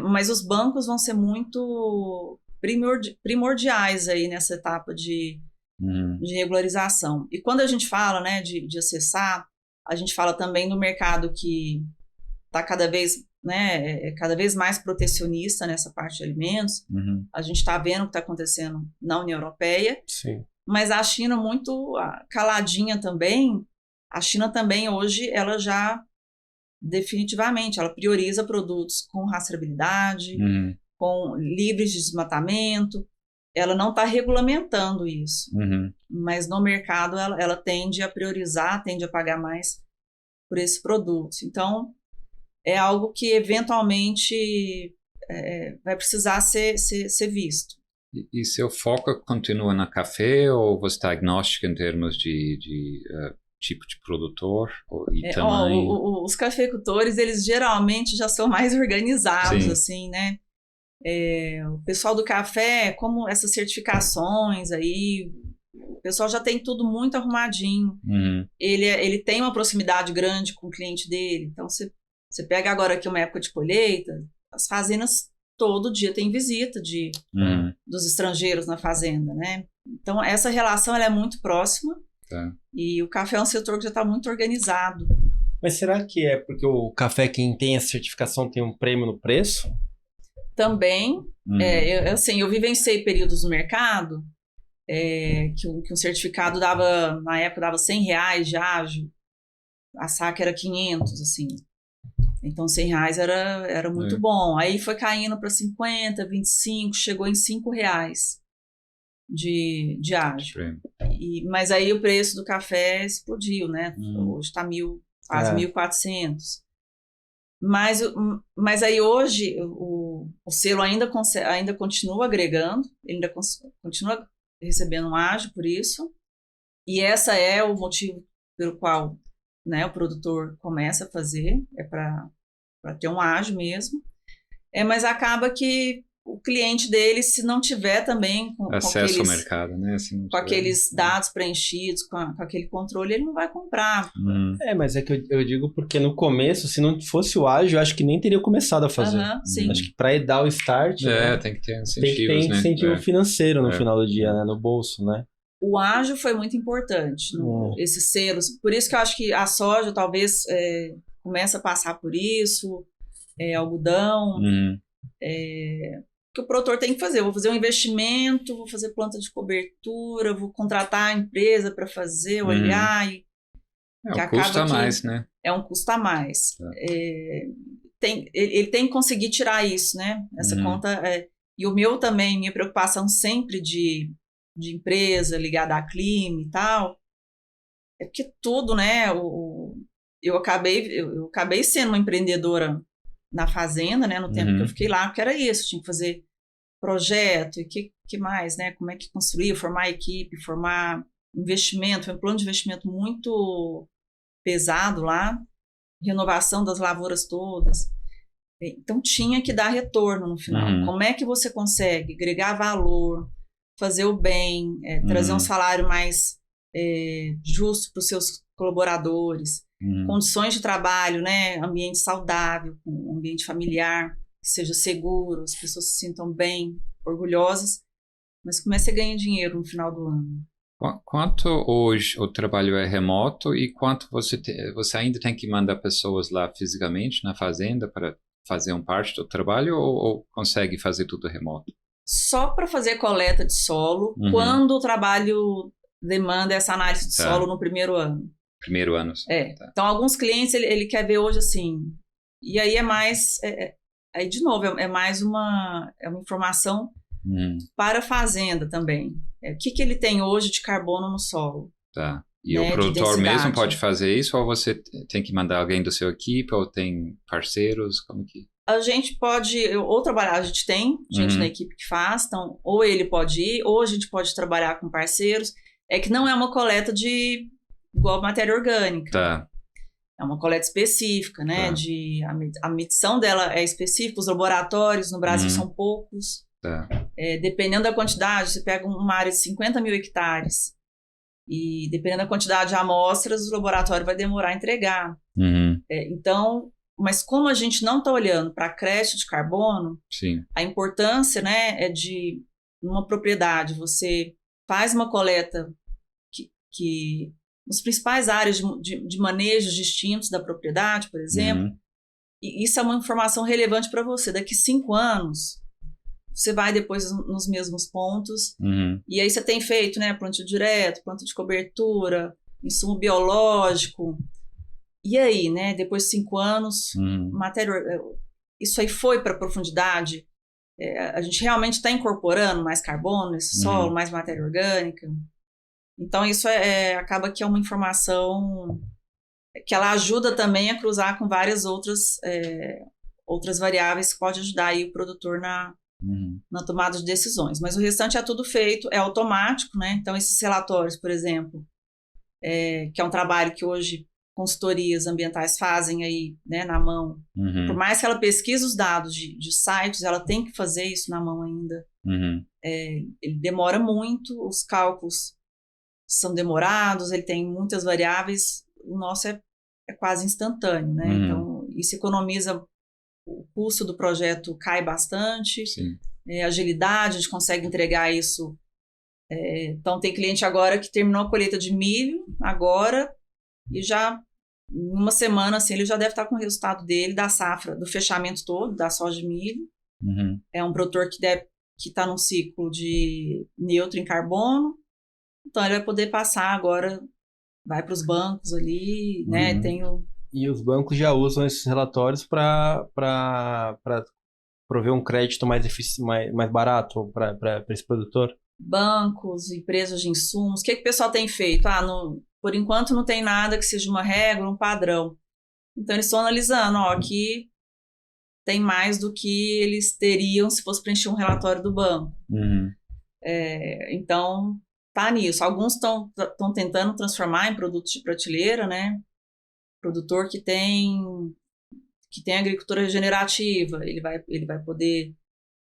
Mas os bancos vão ser muito primordiais aí nessa etapa de regularização. E quando a gente fala, né, de acessar, a gente fala também do mercado que está cada vez mais protecionista nessa parte de alimentos. A gente está vendo o que está acontecendo na União Europeia. Sim. Mas a China muito caladinha também. A China também hoje, ela já definitivamente, ela prioriza produtos com rastreabilidade, com livres de desmatamento. Ela não está regulamentando isso. Mas no mercado ela tende a priorizar, tende a pagar mais por esses produtos. Então, é algo que eventualmente vai precisar ser visto. E seu foco continua na café ou você está agnóstico em termos de tipo de produtor e tamanho? Os cafeicultores, eles geralmente já são mais organizados, assim, né? O pessoal do café, como essas certificações aí, O pessoal já tem tudo muito arrumadinho. Ele tem uma proximidade grande com o cliente dele. Então, você pega agora aqui uma época de colheita, as fazendas todo dia tem visita dos estrangeiros na fazenda, né? Então, essa relação ela é muito próxima. Tá. E o café é um setor que já está muito organizado. Mas será que é porque o café, quem tem essa certificação, tem um prêmio no preço? Também. Eu vivenciei períodos no mercado que um certificado dava, na época, dava R$100 de ágio. A saca era 500, assim. Então, R$100 era muito bom. Aí foi caindo para 50, 25, chegou em R$5 de ágio. Mas aí o preço do café explodiu, né? Hoje está quase 1.400. Mas aí hoje o selo ainda continua agregando, ele ainda continua recebendo um ágio por isso. E essa é o motivo pelo qual, né, o produtor começa a fazer, para ter um ágio mesmo. Mas acaba que o cliente dele, se não tiver também acesso ao mercado, né? Com aqueles dados preenchidos, com aquele controle, ele não vai comprar. Mas é que eu digo porque no começo, se não fosse o ágio, eu acho que nem teria começado a fazer. Sim. Acho que para dar o start, né, tem que ter incentivos, tem que ter incentivo financeiro no final do dia, né, no bolso, né? O ágio foi muito importante, esses selos. Por isso que eu acho que a soja talvez comece a passar por isso, algodão. Que o produtor tem que fazer. Eu vou fazer um investimento, vou fazer planta de cobertura, vou contratar a empresa para fazer, olhar. Custa mais, né? É um custo a mais. Ele tem que conseguir tirar isso, né? Essa conta. E o meu também, minha preocupação sempre de empresa ligada a clima e tal, é porque tudo, né? Eu acabei sendo uma empreendedora na fazenda, né, no tempo que eu fiquei lá, porque era isso, tinha que fazer projeto, e que mais, né, como é que construir, formar equipe, formar investimento, foi um plano de investimento muito pesado lá, renovação das lavouras todas, então tinha que dar retorno no final. Como é que você consegue agregar valor, fazer o bem, trazer um salário mais justo para os seus colaboradores, condições de trabalho, né? Ambiente saudável, um ambiente familiar, que seja seguro, as pessoas se sintam bem, orgulhosas, mas como é que você ganha dinheiro no final do ano? Quanto hoje o trabalho é remoto e quanto você ainda tem que mandar pessoas lá fisicamente na fazenda para fazer parte do trabalho ou consegue fazer tudo remoto? Só para fazer coleta de solo, quando o trabalho demanda essa análise de solo no primeiro ano. Primeiro ano. Tá. Então, alguns clientes, ele quer ver hoje assim. E aí é mais... aí, de novo, é mais uma informação para a fazenda também. O que ele tem hoje de carbono no solo. Tá. E o produtor mesmo pode fazer isso? Ou você tem que mandar alguém do seu equipe? Ou tem parceiros? Como que... A gente pode... Ou trabalhar, a gente tem gente na equipe que faz. Então, ou ele pode ir, ou a gente pode trabalhar com parceiros. É que não é uma coleta igual matéria orgânica. Tá. É uma coleta específica, né? Tá. A medição dela é específica, os laboratórios no Brasil são poucos. Tá. Dependendo da quantidade, você pega uma área de 50 mil hectares e dependendo da quantidade de amostras, o laboratório vai demorar a entregar. Então, mas como a gente não está olhando para crédito de carbono, a importância, né, é de, numa propriedade, você faz uma coleta que nas principais áreas de manejos distintos da propriedade, por exemplo, e isso é uma informação relevante para você. Daqui 5 anos, você vai depois nos mesmos pontos, e aí você tem feito, né, plantio direto, plantio de cobertura, insumo biológico, e aí, né, depois de 5 anos, isso aí foi para a profundidade, a gente realmente está incorporando mais carbono nesse solo, mais matéria orgânica. Então, isso acaba que é uma informação que ela ajuda também a cruzar com várias outras variáveis que pode ajudar aí o produtor na tomada de decisões. Mas o restante é tudo feito, é automático, né? Então, esses relatórios, por exemplo, que é um trabalho que hoje consultorias ambientais fazem aí, né, na mão. Por mais que ela pesquise os dados de sites, ela tem que fazer isso na mão ainda. Ele demora muito, os cálculos são demorados, ele tem muitas variáveis, o nosso é quase instantâneo, né? Então, isso economiza, o custo do projeto cai bastante, agilidade, a gente consegue entregar isso. Então, tem cliente agora que terminou a colheita de milho agora e já, em uma semana, assim, ele já deve estar com o resultado dele, da safra, do fechamento todo, da soja de milho. É um produtor que está num ciclo de neutro em carbono, então ele vai poder passar agora, vai para os bancos ali, né? E os bancos já usam esses relatórios para prover um crédito mais barato para esse produtor? Bancos, empresas de insumos, o que o pessoal tem feito? Por enquanto não tem nada que seja uma regra, um padrão. Então eles estão analisando, aqui tem mais do que eles teriam se fosse preencher um relatório do banco. Então tá nisso. Alguns estão tentando transformar em produtos de prateleira, né? Produtor que tem agricultura regenerativa, ele vai poder,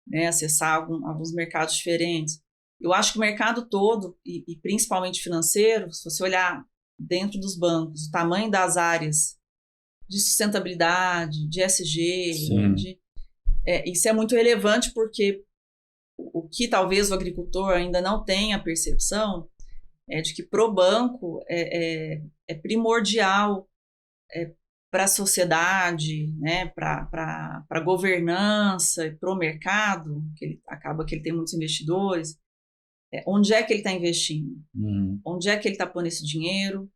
né, acessar alguns mercados diferentes. Eu acho que o mercado todo, e principalmente financeiro, se você olhar dentro dos bancos, o tamanho das áreas de sustentabilidade, de ESG, isso é muito relevante porque o que talvez o agricultor ainda não tenha percepção é de que para o banco é primordial para a sociedade, né, para a governança e para o mercado, que acaba que ele tem muitos investidores, onde é que ele está investindo, onde é que ele está pondo esse dinheiro,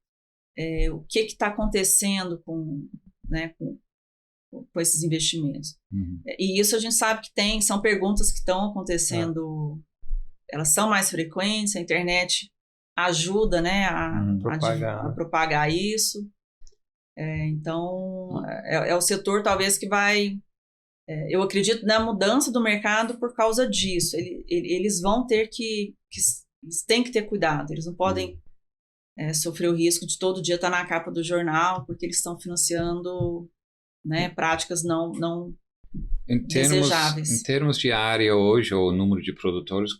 o que está acontecendo com esses investimentos. E isso a gente sabe que são perguntas que estão acontecendo, elas são mais frequentes, a internet ajuda, né, a propagar isso. Então, é o setor talvez que vai... eu acredito na mudança do mercado por causa disso. Eles vão ter eles têm que ter cuidado, eles não podem sofrer o risco de todo dia estar na capa do jornal, porque eles estão financiando, né, práticas não desejáveis. Em termos de área hoje, ou número de produtores,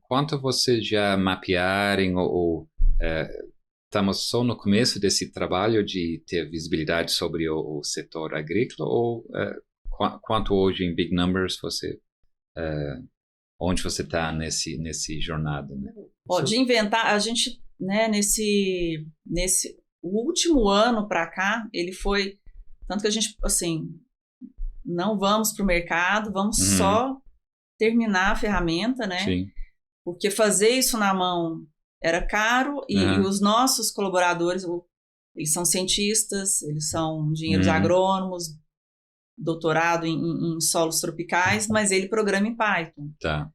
quanto vocês já mapearem ou estamos só no começo desse trabalho de ter visibilidade sobre o setor agrícola, ou quanto hoje em big numbers onde você está nesse jornada, né? De inventar, a gente, né, nesse último ano para cá, ele foi tanto que a gente, assim, não vamos para o mercado, vamos só terminar a ferramenta, né? Sim. Porque fazer isso na mão era caro e os nossos colaboradores, eles são cientistas, eles são engenheiros agrônomos, doutorado em solos tropicais, mas ele programa em Python. Tá.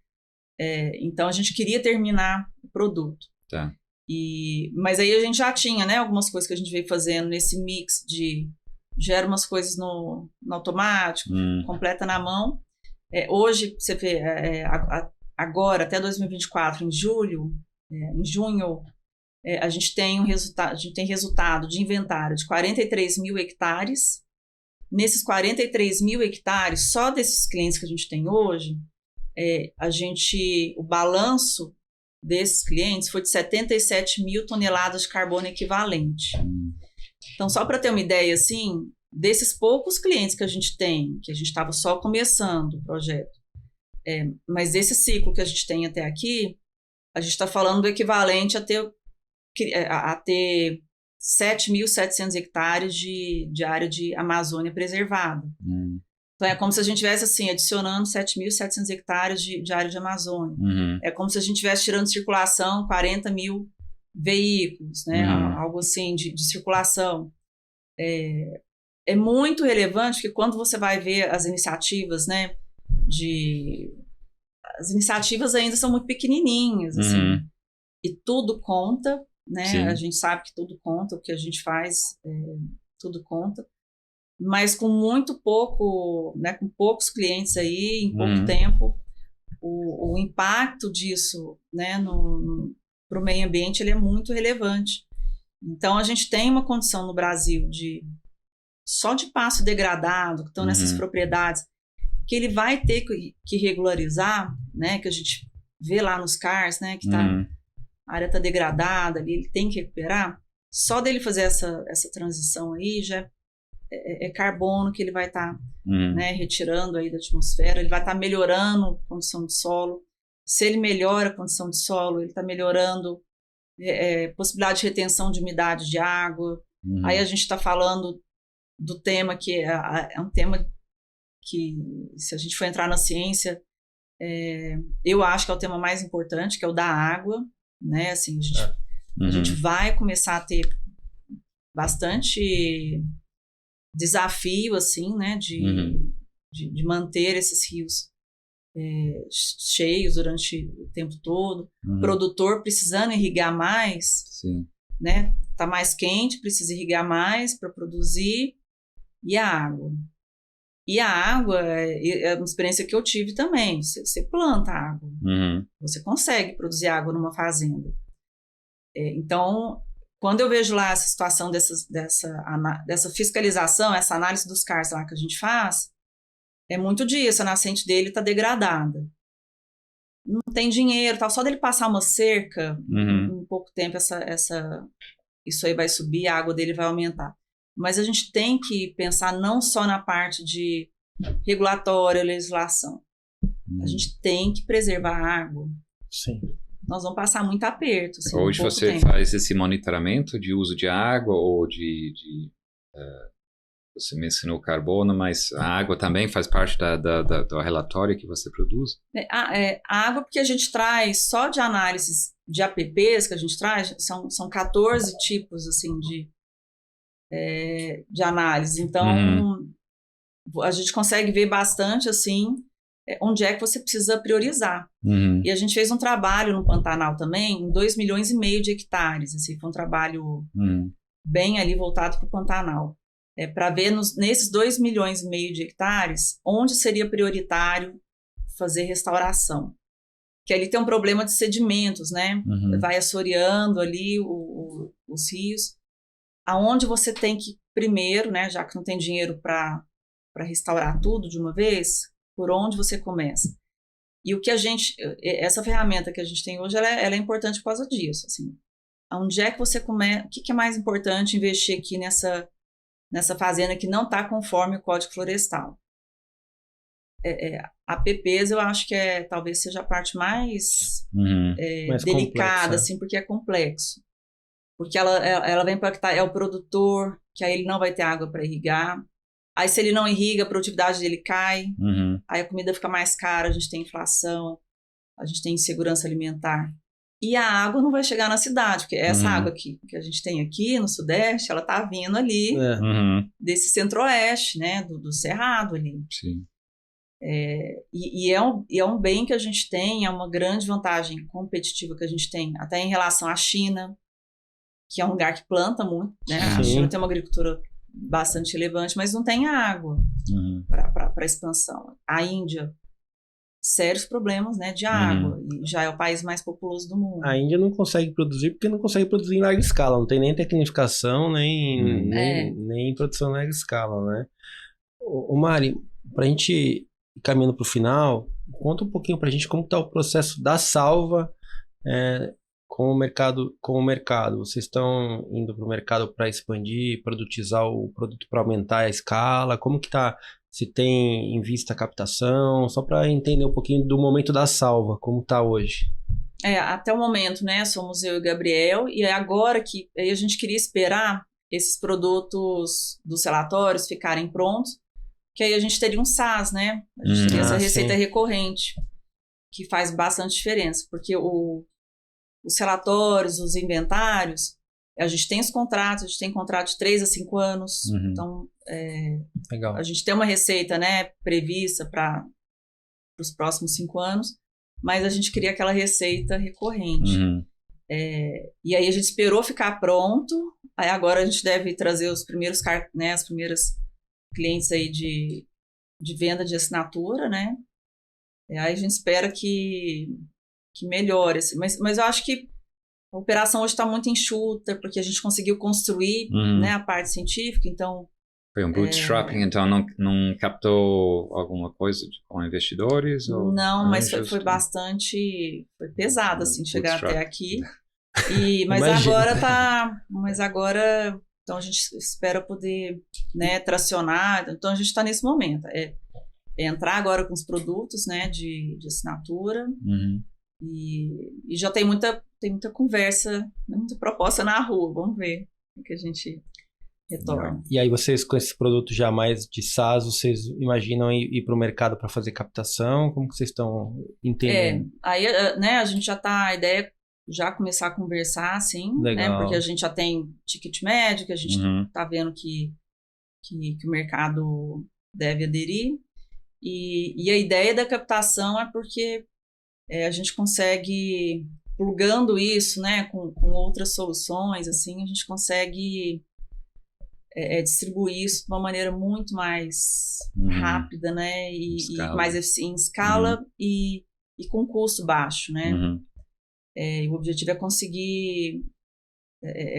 Então a gente queria terminar o produto. Tá. Mas aí a gente já tinha, né, algumas coisas que a gente veio fazendo nesse mix de gera umas coisas no automático, completa na mão. Hoje, você vê, agora, até 2024, em junho, a gente tem resultado de inventário de 43 mil hectares. Nesses 43 mil hectares, só desses clientes que a gente tem hoje, o balanço desses clientes foi de 77 mil toneladas de carbono equivalente. Então, só para ter uma ideia, assim, desses poucos clientes que a gente tem, que a gente estava só começando o projeto, mas desse ciclo que a gente tem até aqui, a gente está falando do equivalente a ter 7.700 hectares de área de Amazônia preservada. Então, é como se a gente estivesse assim, adicionando 7.700 hectares de área de Amazônia. É como se a gente estivesse tirando de circulação 40 mil veículos, né? Algo assim de circulação. É muito relevante que quando você vai ver as iniciativas, né, as iniciativas ainda são muito pequenininhas, assim, e tudo conta, né? Sim. A gente sabe que tudo conta, o que a gente faz, tudo conta, mas com muito pouco, né, com poucos clientes aí, em pouco tempo, o impacto disso, né, para o meio ambiente, ele é muito relevante. Então, a gente tem uma condição no Brasil só de pasto degradado, que estão nessas propriedades, que ele vai ter que regularizar, né, que a gente vê lá nos CARs, né, que está a área está degradada ali, ele tem que recuperar, só dele fazer essa transição aí já é carbono que ele vai estar né, retirando aí da atmosfera, ele vai estar melhorando a condição de solo. Se ele melhora a condição de solo, ele está melhorando possibilidade de retenção de umidade de água. Aí a gente está falando do tema que é um tema que, se a gente for entrar na ciência, eu acho que é o tema mais importante, que é o da água, né? Assim, a gente vai começar a ter bastante desafio, assim, né? De manter esses rios cheios durante o tempo todo. O produtor precisando irrigar mais, Sim. né? Tá mais quente, precisa irrigar mais para produzir. E a água? E a água é uma experiência que eu tive também. Você planta água. Você consegue produzir água numa fazenda. Então, quando eu vejo lá essa situação dessa fiscalização, essa análise dos CARs lá que a gente faz, é muito disso. A nascente dele está degradada. Não tem dinheiro, tal. Só dele passar uma cerca, em pouco tempo isso aí vai subir, a água dele vai aumentar. Mas a gente tem que pensar não só na parte de regulatória, legislação. A gente tem que preservar a água. Sim. Nós vamos passar muito aperto. Assim, Hoje você faz esse monitoramento de uso de água ou você mencionou carbono, mas a água também faz parte do relatório que você produz? A água, porque a gente traz só de análises de APPs que a gente traz, são 14 tipos assim, de análise. Então, a gente consegue ver bastante assim, onde é que você precisa priorizar. E a gente fez um trabalho no Pantanal também, em 2,5 milhões de hectares. Assim, foi um trabalho bem ali voltado para o Pantanal. Para ver nesses 2,5 milhões de hectares, onde seria prioritário fazer restauração. Que ali tem um problema de sedimentos, né? Vai assoreando ali os rios. Aonde você tem que, primeiro, né, já que não tem dinheiro para restaurar tudo de uma vez, por onde você começa? E essa ferramenta que a gente tem hoje, ela é importante por causa disso. Assim, onde é que você começa? O que é mais importante investir aqui nessa fazenda que não está conforme o Código Florestal? APPs, eu acho que talvez seja a parte mais delicada, assim, porque é complexo. Porque ela vai impactar, o produtor, que aí ele não vai ter água para irrigar. Aí se ele não irriga, a produtividade dele cai. Aí a comida fica mais cara, a gente tem inflação, a gente tem insegurança alimentar. E a água não vai chegar na cidade, porque essa água que a gente tem aqui no Sudeste, ela tá vindo ali desse Centro-Oeste, né, do Cerrado ali. Sim. E é um bem que a gente tem, é uma grande vantagem competitiva que a gente tem, até em relação à China, que é um lugar que planta muito, né? A China tem uma agricultura bastante relevante, mas não tem água para expansão. A Índia, sérios problemas, né, de água, e já é o país mais populoso do mundo. A Índia não consegue produzir porque não consegue produzir em larga escala, não tem nem tecnificação, nem produção em larga escala, né? Ô Mari, pra gente ir caminhando pro final, conta um pouquinho pra gente como está o processo da salva com o mercado. Vocês estão indo para o mercado para expandir, produtizar o produto para aumentar a escala? Como que tá? Se tem em vista a captação? Só para entender um pouquinho do momento da salva, como está hoje. Até o momento, né? Somos eu e o Gabriel, e agora que aí a gente queria esperar esses produtos dos relatórios ficarem prontos, que aí a gente teria um SaaS, né? A gente teria essa receita recorrente, que faz bastante diferença, porque os relatórios, os inventários, a gente tem os contratos, a gente tem contrato de 3 a 5 anos, então Legal. A gente tem uma receita, né, prevista para os próximos 5 anos, mas a gente queria aquela receita recorrente. E aí a gente esperou ficar pronto, aí agora a gente deve trazer os primeiros, né, as primeiras clientes aí de venda de assinatura, né, aí a gente espera que melhore, mas eu acho que a operação hoje está muito enxuta, porque a gente conseguiu construir né, a parte científica, então... Foi um bootstrapping, então não captou alguma coisa com investidores? Não, mas foi bastante... Foi pesado, assim, chegar até aqui. Mas agora, então a gente espera poder, né, tracionar. Então a gente está nesse momento. É entrar agora com os produtos, né, de assinatura. E já tem muita conversa, muita proposta na rua. Vamos ver o que a gente retorna. E aí vocês, com esses produtos já mais de SaaS, vocês imaginam ir para o mercado para fazer captação? Como que vocês estão entendendo? Aí, né, a gente já tá, a ideia é já começar a conversar, assim, né, porque a gente já tem ticket médio, que a gente tá vendo que o mercado deve aderir. E a ideia da captação é porque a gente consegue, plugando isso, né, com outras soluções, assim, a gente consegue distribuir isso de uma maneira muito mais rápida, né, e mais eficiente em escala e com custo baixo, né. E o objetivo é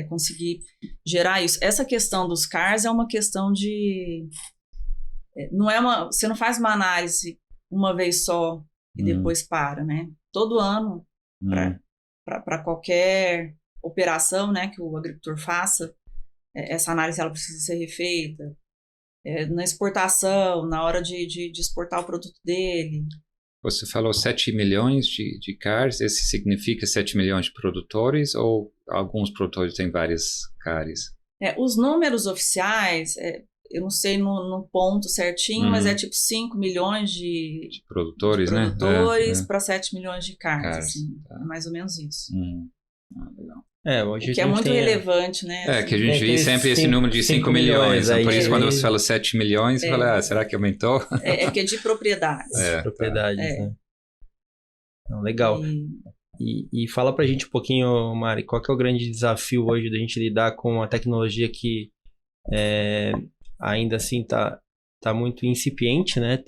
conseguir gerar isso. Essa questão dos CARs é uma questão de... você não faz uma análise uma vez só e depois para, né? Todo ano, para qualquer operação, né, que o agricultor faça, essa análise ela precisa ser refeita. Na exportação, na hora de exportar o produto dele. Você falou 7 milhões de CARs, esse significa 7 milhões de produtores ou alguns produtores têm várias CARs? Os números oficiais, eu não sei no ponto certinho, mas é tipo 5 milhões de produtores, né? Para 7 milhões de CARs. Assim, tá. é mais ou menos isso. Legal. Hoje o que é muito relevante, né? Assim. Que a gente vê sempre esse número de 5 milhões. Por isso, quando você fala 7 milhões, você fala, será que aumentou? Que é de propriedades. Propriedades, né? Então, legal. E fala pra gente um pouquinho, Mari, qual que é o grande desafio hoje da gente lidar com a tecnologia que ainda assim tá muito incipiente, né?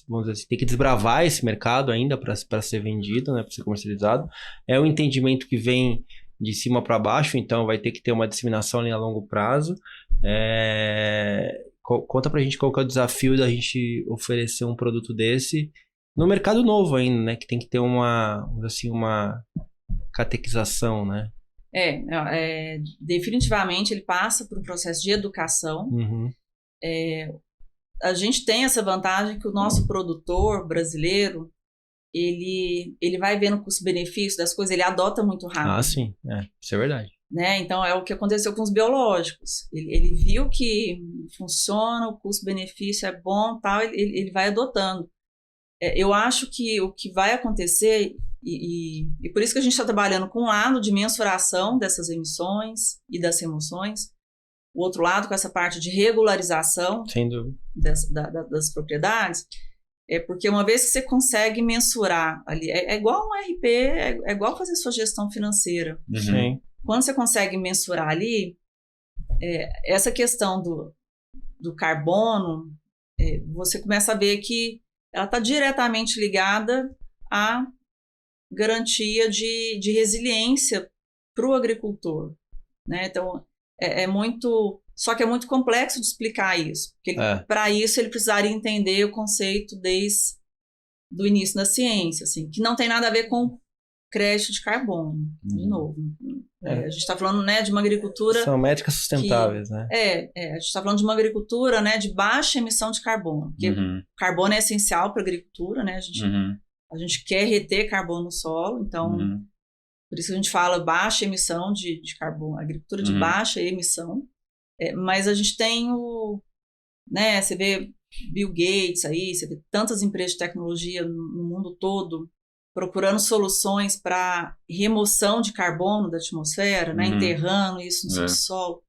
Vamos dizer assim, tem que desbravar esse mercado ainda para ser vendido, né? Para ser comercializado. É um entendimento que vem de cima para baixo, então vai ter que ter uma disseminação ali a longo prazo. Conta pra gente qual que é o desafio da gente oferecer um produto desse no mercado novo ainda, né? Que tem que ter uma catequização, né? Definitivamente ele passa por um processo de educação. A gente tem essa vantagem que o nosso produtor brasileiro, ele vai vendo o custo-benefício das coisas, ele adota muito rápido. Ah, sim, isso é verdade. Né? Então, é o que aconteceu com os biológicos. Ele viu que funciona, o custo-benefício é bom, tal, ele vai adotando. Eu acho que o que vai acontecer, e por isso que a gente está trabalhando com um lado de mensuração dessas emissões e das remoções, o outro lado com essa parte de regularização sem dúvida. Das propriedades, porque uma vez que você consegue mensurar ali, é igual um RP, é igual fazer sua gestão financeira. Sim. Quando você consegue mensurar ali, essa questão do carbono, você começa a ver que ela está diretamente ligada à garantia de resiliência para o agricultor, né? Então, só que é muito complexo de explicar isso, porque para isso ele precisaria entender o conceito desde o início da ciência, assim, que não tem nada a ver com crédito de carbono, de novo. A gente está falando, né, de uma agricultura... São métricas sustentáveis, né? A gente está falando de uma agricultura, né, de baixa emissão de carbono, porque carbono é essencial para a agricultura, né? A gente quer reter carbono no solo, então... Por isso que a gente fala baixa emissão de carbono, agricultura de baixa emissão. Mas a gente tem né, você vê Bill Gates aí, você vê tantas empresas de tecnologia no mundo todo procurando soluções para remoção de carbono da atmosfera, né, enterrando isso no subsolo.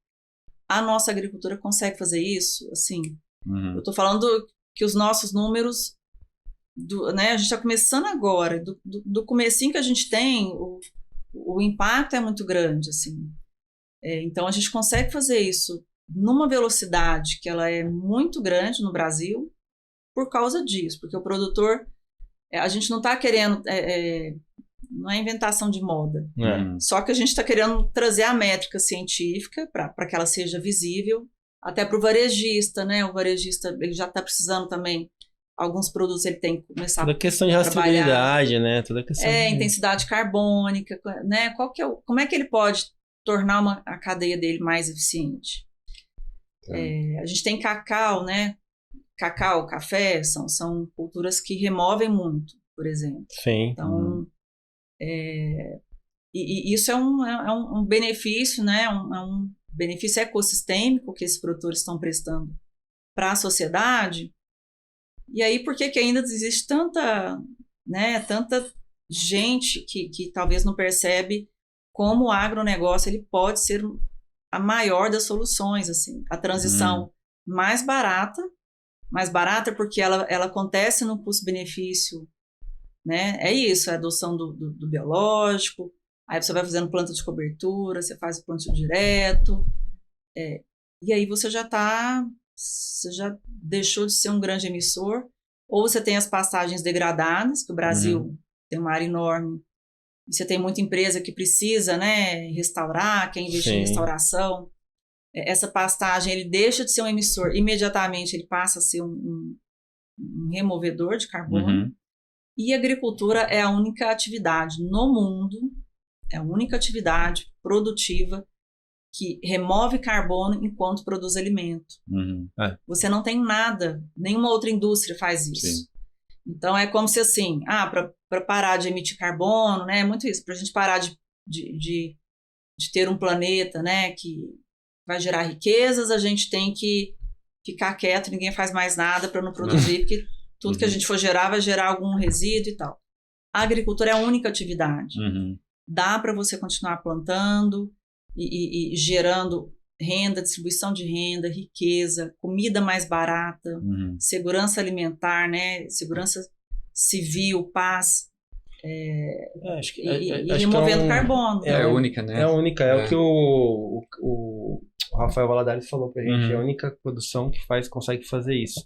A nossa agricultura consegue fazer isso, assim. Eu estou falando que os nossos números, né, a gente está começando agora, do comecinho que a gente tem, o impacto é muito grande, assim. Então, a gente consegue fazer isso numa velocidade que ela é muito grande no Brasil por causa disso, porque o produtor, a gente não está querendo, não é inventação de moda, só que a gente está querendo trazer a métrica científica para que ela seja visível, até para o varejista, né? O varejista ele já está precisando também alguns produtos ele tem que começar a toda questão de rastreabilidade, né? Toda questão intensidade carbônica, né? Como é que ele pode tornar a cadeia dele mais eficiente? A gente tem cacau, né? Cacau, café, são culturas que removem muito, por exemplo. Sim. Então, e isso é um benefício, né? Um benefício ecossistêmico que esses produtores estão prestando para a sociedade. E aí, por que ainda existe tanta gente que talvez não percebe como o agronegócio ele pode ser a maior das soluções, assim, a transição mais barata porque ela acontece no custo-benefício, né? É isso, a adoção do biológico, aí você vai fazendo planta de cobertura, você faz o plantio direto, e aí você já deixou de ser um grande emissor, ou você tem as pastagens degradadas, que o Brasil tem uma área enorme, e você tem muita empresa que precisa, né, restaurar, quer investir em restauração. Essa pastagem, ele deixa de ser um emissor, imediatamente ele passa a ser um removedor de carbono. E a agricultura é a única atividade no mundo, é a única atividade produtiva que remove carbono enquanto produz alimento. Você não tem nada, nenhuma outra indústria faz isso. Sim. Então é como se assim, para parar de emitir carbono, né, é muito isso, para a gente parar de ter um planeta, né, que vai gerar riquezas, a gente tem que ficar quieto, ninguém faz mais nada para não produzir, porque tudo que a gente for gerar vai gerar algum resíduo e tal. A agricultura é a única atividade. Dá para você continuar plantando e gerando renda, distribuição de renda, riqueza, comida mais barata, segurança alimentar, né? Segurança civil, paz, acho que removendo carbono. É a única, né? É a única, é o que o Rafael Valadares falou pra gente, é a única produção que consegue fazer isso.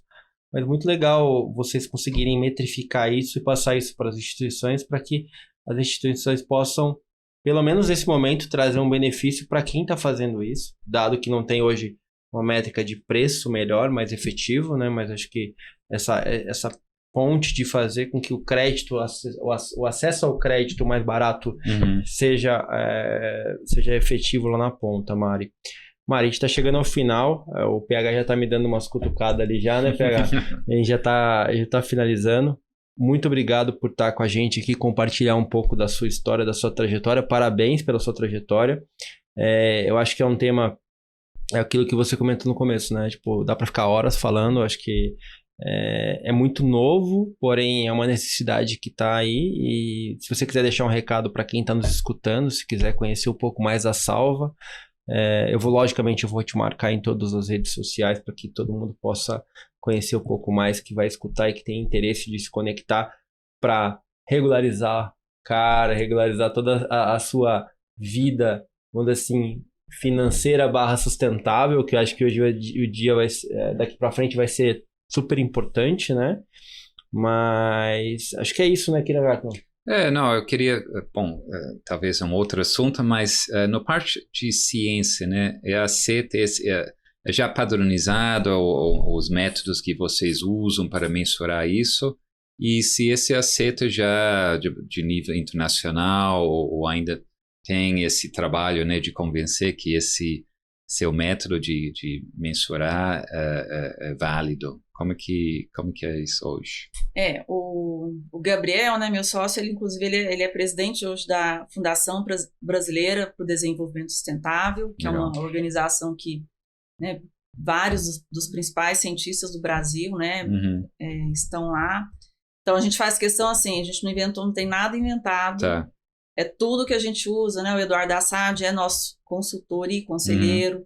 Mas muito legal vocês conseguirem metrificar isso e passar isso para as instituições, para que as instituições possam, pelo menos nesse momento, trazer um benefício para quem está fazendo isso, dado que não tem hoje uma métrica de preço melhor, mais efetivo, né? Mas acho que essa ponte de fazer com que o crédito, o acesso ao crédito mais barato seja efetivo lá na ponta, Mari. Mari, a gente está chegando ao final, o PH já está me dando umas cutucadas ali já, né, PH? A gente já tá finalizando. Muito obrigado por estar com a gente aqui, compartilhar um pouco da sua história, da sua trajetória. Parabéns pela sua trajetória. Eu acho que é um tema, é aquilo que você comentou no começo, né? Tipo, dá para ficar horas falando, acho que é muito novo, porém é uma necessidade que está aí. E se você quiser deixar um recado para quem está nos escutando, se quiser conhecer um pouco mais a Salva, eu vou te marcar em todas as redes sociais para que todo mundo possa conhecer um pouco mais, que vai escutar e que tem interesse de se conectar para regularizar toda a sua vida, vamos dizer assim, financeira / sustentável, que eu acho que hoje o dia daqui para frente vai ser super importante, né? Mas acho que é isso, né, Kiragato? Não, eu queria, talvez um outro assunto, mas na parte de ciência, né, a CETA é já padronizado os métodos que vocês usam para mensurar isso, e se esse ACETA já de nível internacional ou ainda tem esse trabalho, né, de convencer que esse seu método de mensurar é válido. Como que é isso hoje? O Gabriel, né, meu sócio, ele inclusive ele é presidente hoje da Fundação Brasileira para o Desenvolvimento Sustentável, que é uma organização que, né, vários dos principais cientistas do Brasil, né, estão lá. Então a gente faz questão assim, a gente não inventou, não tem nada inventado. Tá. É tudo que a gente usa, né? O Eduardo Assad é nosso consultor e conselheiro.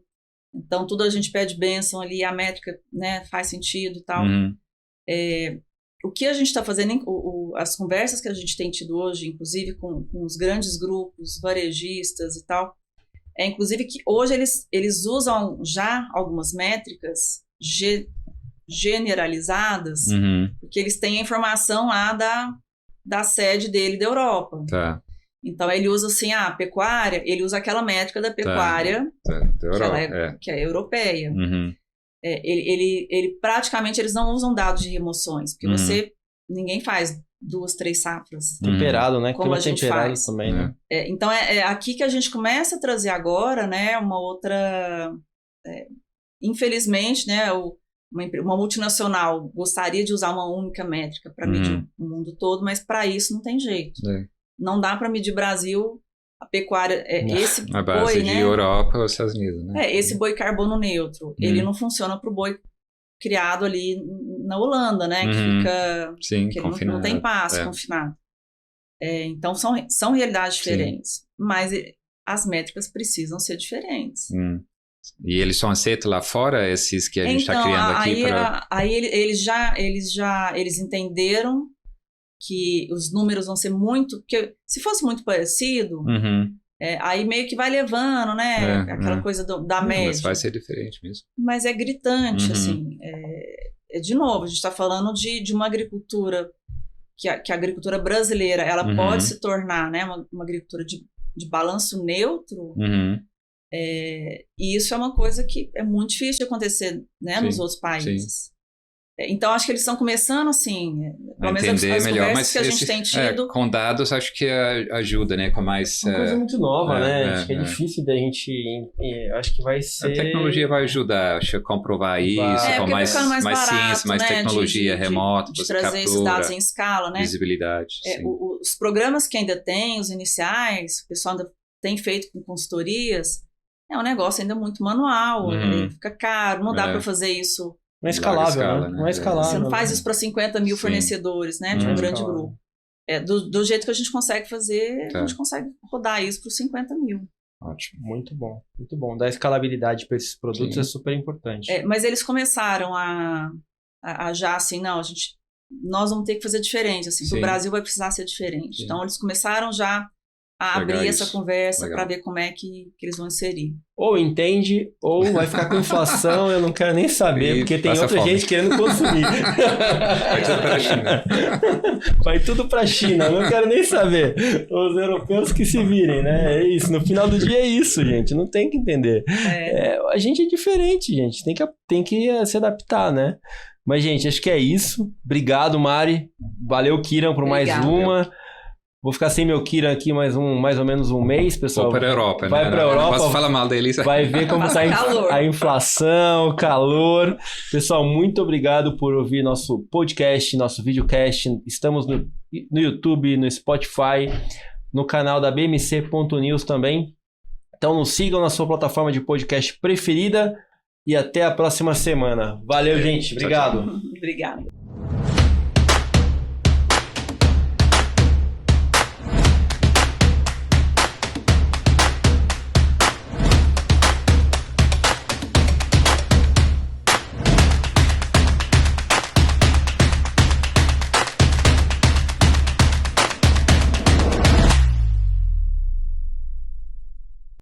Então, tudo a gente pede bênção ali, a métrica, né, faz sentido e tal. O que a gente está fazendo, as conversas que a gente tem tido hoje, inclusive com os grandes grupos, varejistas e tal, inclusive que hoje eles usam já algumas métricas generalizadas, porque eles têm a informação lá da sede dele da Europa. Tá. Então, ele usa assim, a pecuária, ele usa aquela métrica da pecuária, da Europa, que é europeia. ele praticamente, eles não usam dados de remoções, porque ninguém faz 2, 3 safras. Temperado, né? Como a gente temperado faz. Também, né? Então, é aqui que a gente começa a trazer agora, né, uma outra... infelizmente, né, uma multinacional gostaria de usar uma única métrica para medir o mundo todo, mas para isso não tem jeito. Não dá para medir Brasil, a pecuária, esse a base boi, de né? Europa ou Estados Unidos, né? Esse boi carbono neutro, ele não funciona para o boi criado ali na Holanda, né? Que fica... Sim, que confinado. Não tem pasto, confinado. Então, são realidades diferentes. Mas as métricas precisam ser diferentes. E eles são aceitos lá fora, esses que a gente está criando aqui? Aí eles entenderam que os números vão ser muito... Porque se fosse muito parecido, aí meio que vai levando, né? Aquela coisa da média. Mas vai ser diferente mesmo. Mas é gritante, assim. De novo, a gente está falando de uma agricultura... Que a agricultura brasileira, ela pode se tornar, né, uma agricultura de balanço neutro... E isso é uma coisa que é muito difícil de acontecer, né, nos outros países. Então, acho que eles estão começando, assim, pelo menos as melhor, mas que a gente tem tido... com dados, acho que ajuda, né, com mais... Uma coisa muito nova, né? Acho que é difícil da gente... Acho que vai ser... A tecnologia vai ajudar, acho que a comprovar isso, com mais barato, ciência, mais tecnologia remota, de trazer captura, esses dados em escala, né? Visibilidade, os programas que ainda tem, os iniciais, o pessoal ainda tem feito com consultorias, é um negócio ainda muito manual, fica caro, não dá para fazer isso... Não é escalável, né? Não é escalável. Você não faz isso para 50 mil fornecedores, né? De um grande grupo. Do jeito que a gente consegue fazer, a gente consegue rodar isso para os 50 mil. Ótimo, muito bom, muito bom. Dar escalabilidade para esses produtos é super importante. Mas eles começaram a já assim, não, nós vamos ter que fazer diferente, assim, o Brasil vai precisar ser diferente. Então eles começaram já a abrir essa conversa para ver como é que eles vão inserir. Ou entende, ou vai ficar com inflação, eu não quero nem saber, porque tem outra gente querendo consumir. Vai tudo para a China. Vai tudo para a China, não quero nem saber. Os europeus que se virem, né? É isso, no final do dia é isso, gente, não tem que entender. A gente é diferente, gente, tem que se adaptar, né? Mas, gente, acho que é isso. Obrigado, Mari. Valeu, Kiran, por mais uma. Vou ficar sem meu Kiran aqui mais ou menos um mês, pessoal. Vou para a Europa, vai para a Europa. Posso falar mal deles? Vai ver como está a inflação, o calor. Pessoal, muito obrigado por ouvir nosso podcast, nosso videocast. Estamos no YouTube, no Spotify, no canal da BMC.news também. Então nos sigam na sua plataforma de podcast preferida e até a próxima semana. Valeu, gente. Obrigado. Obrigada.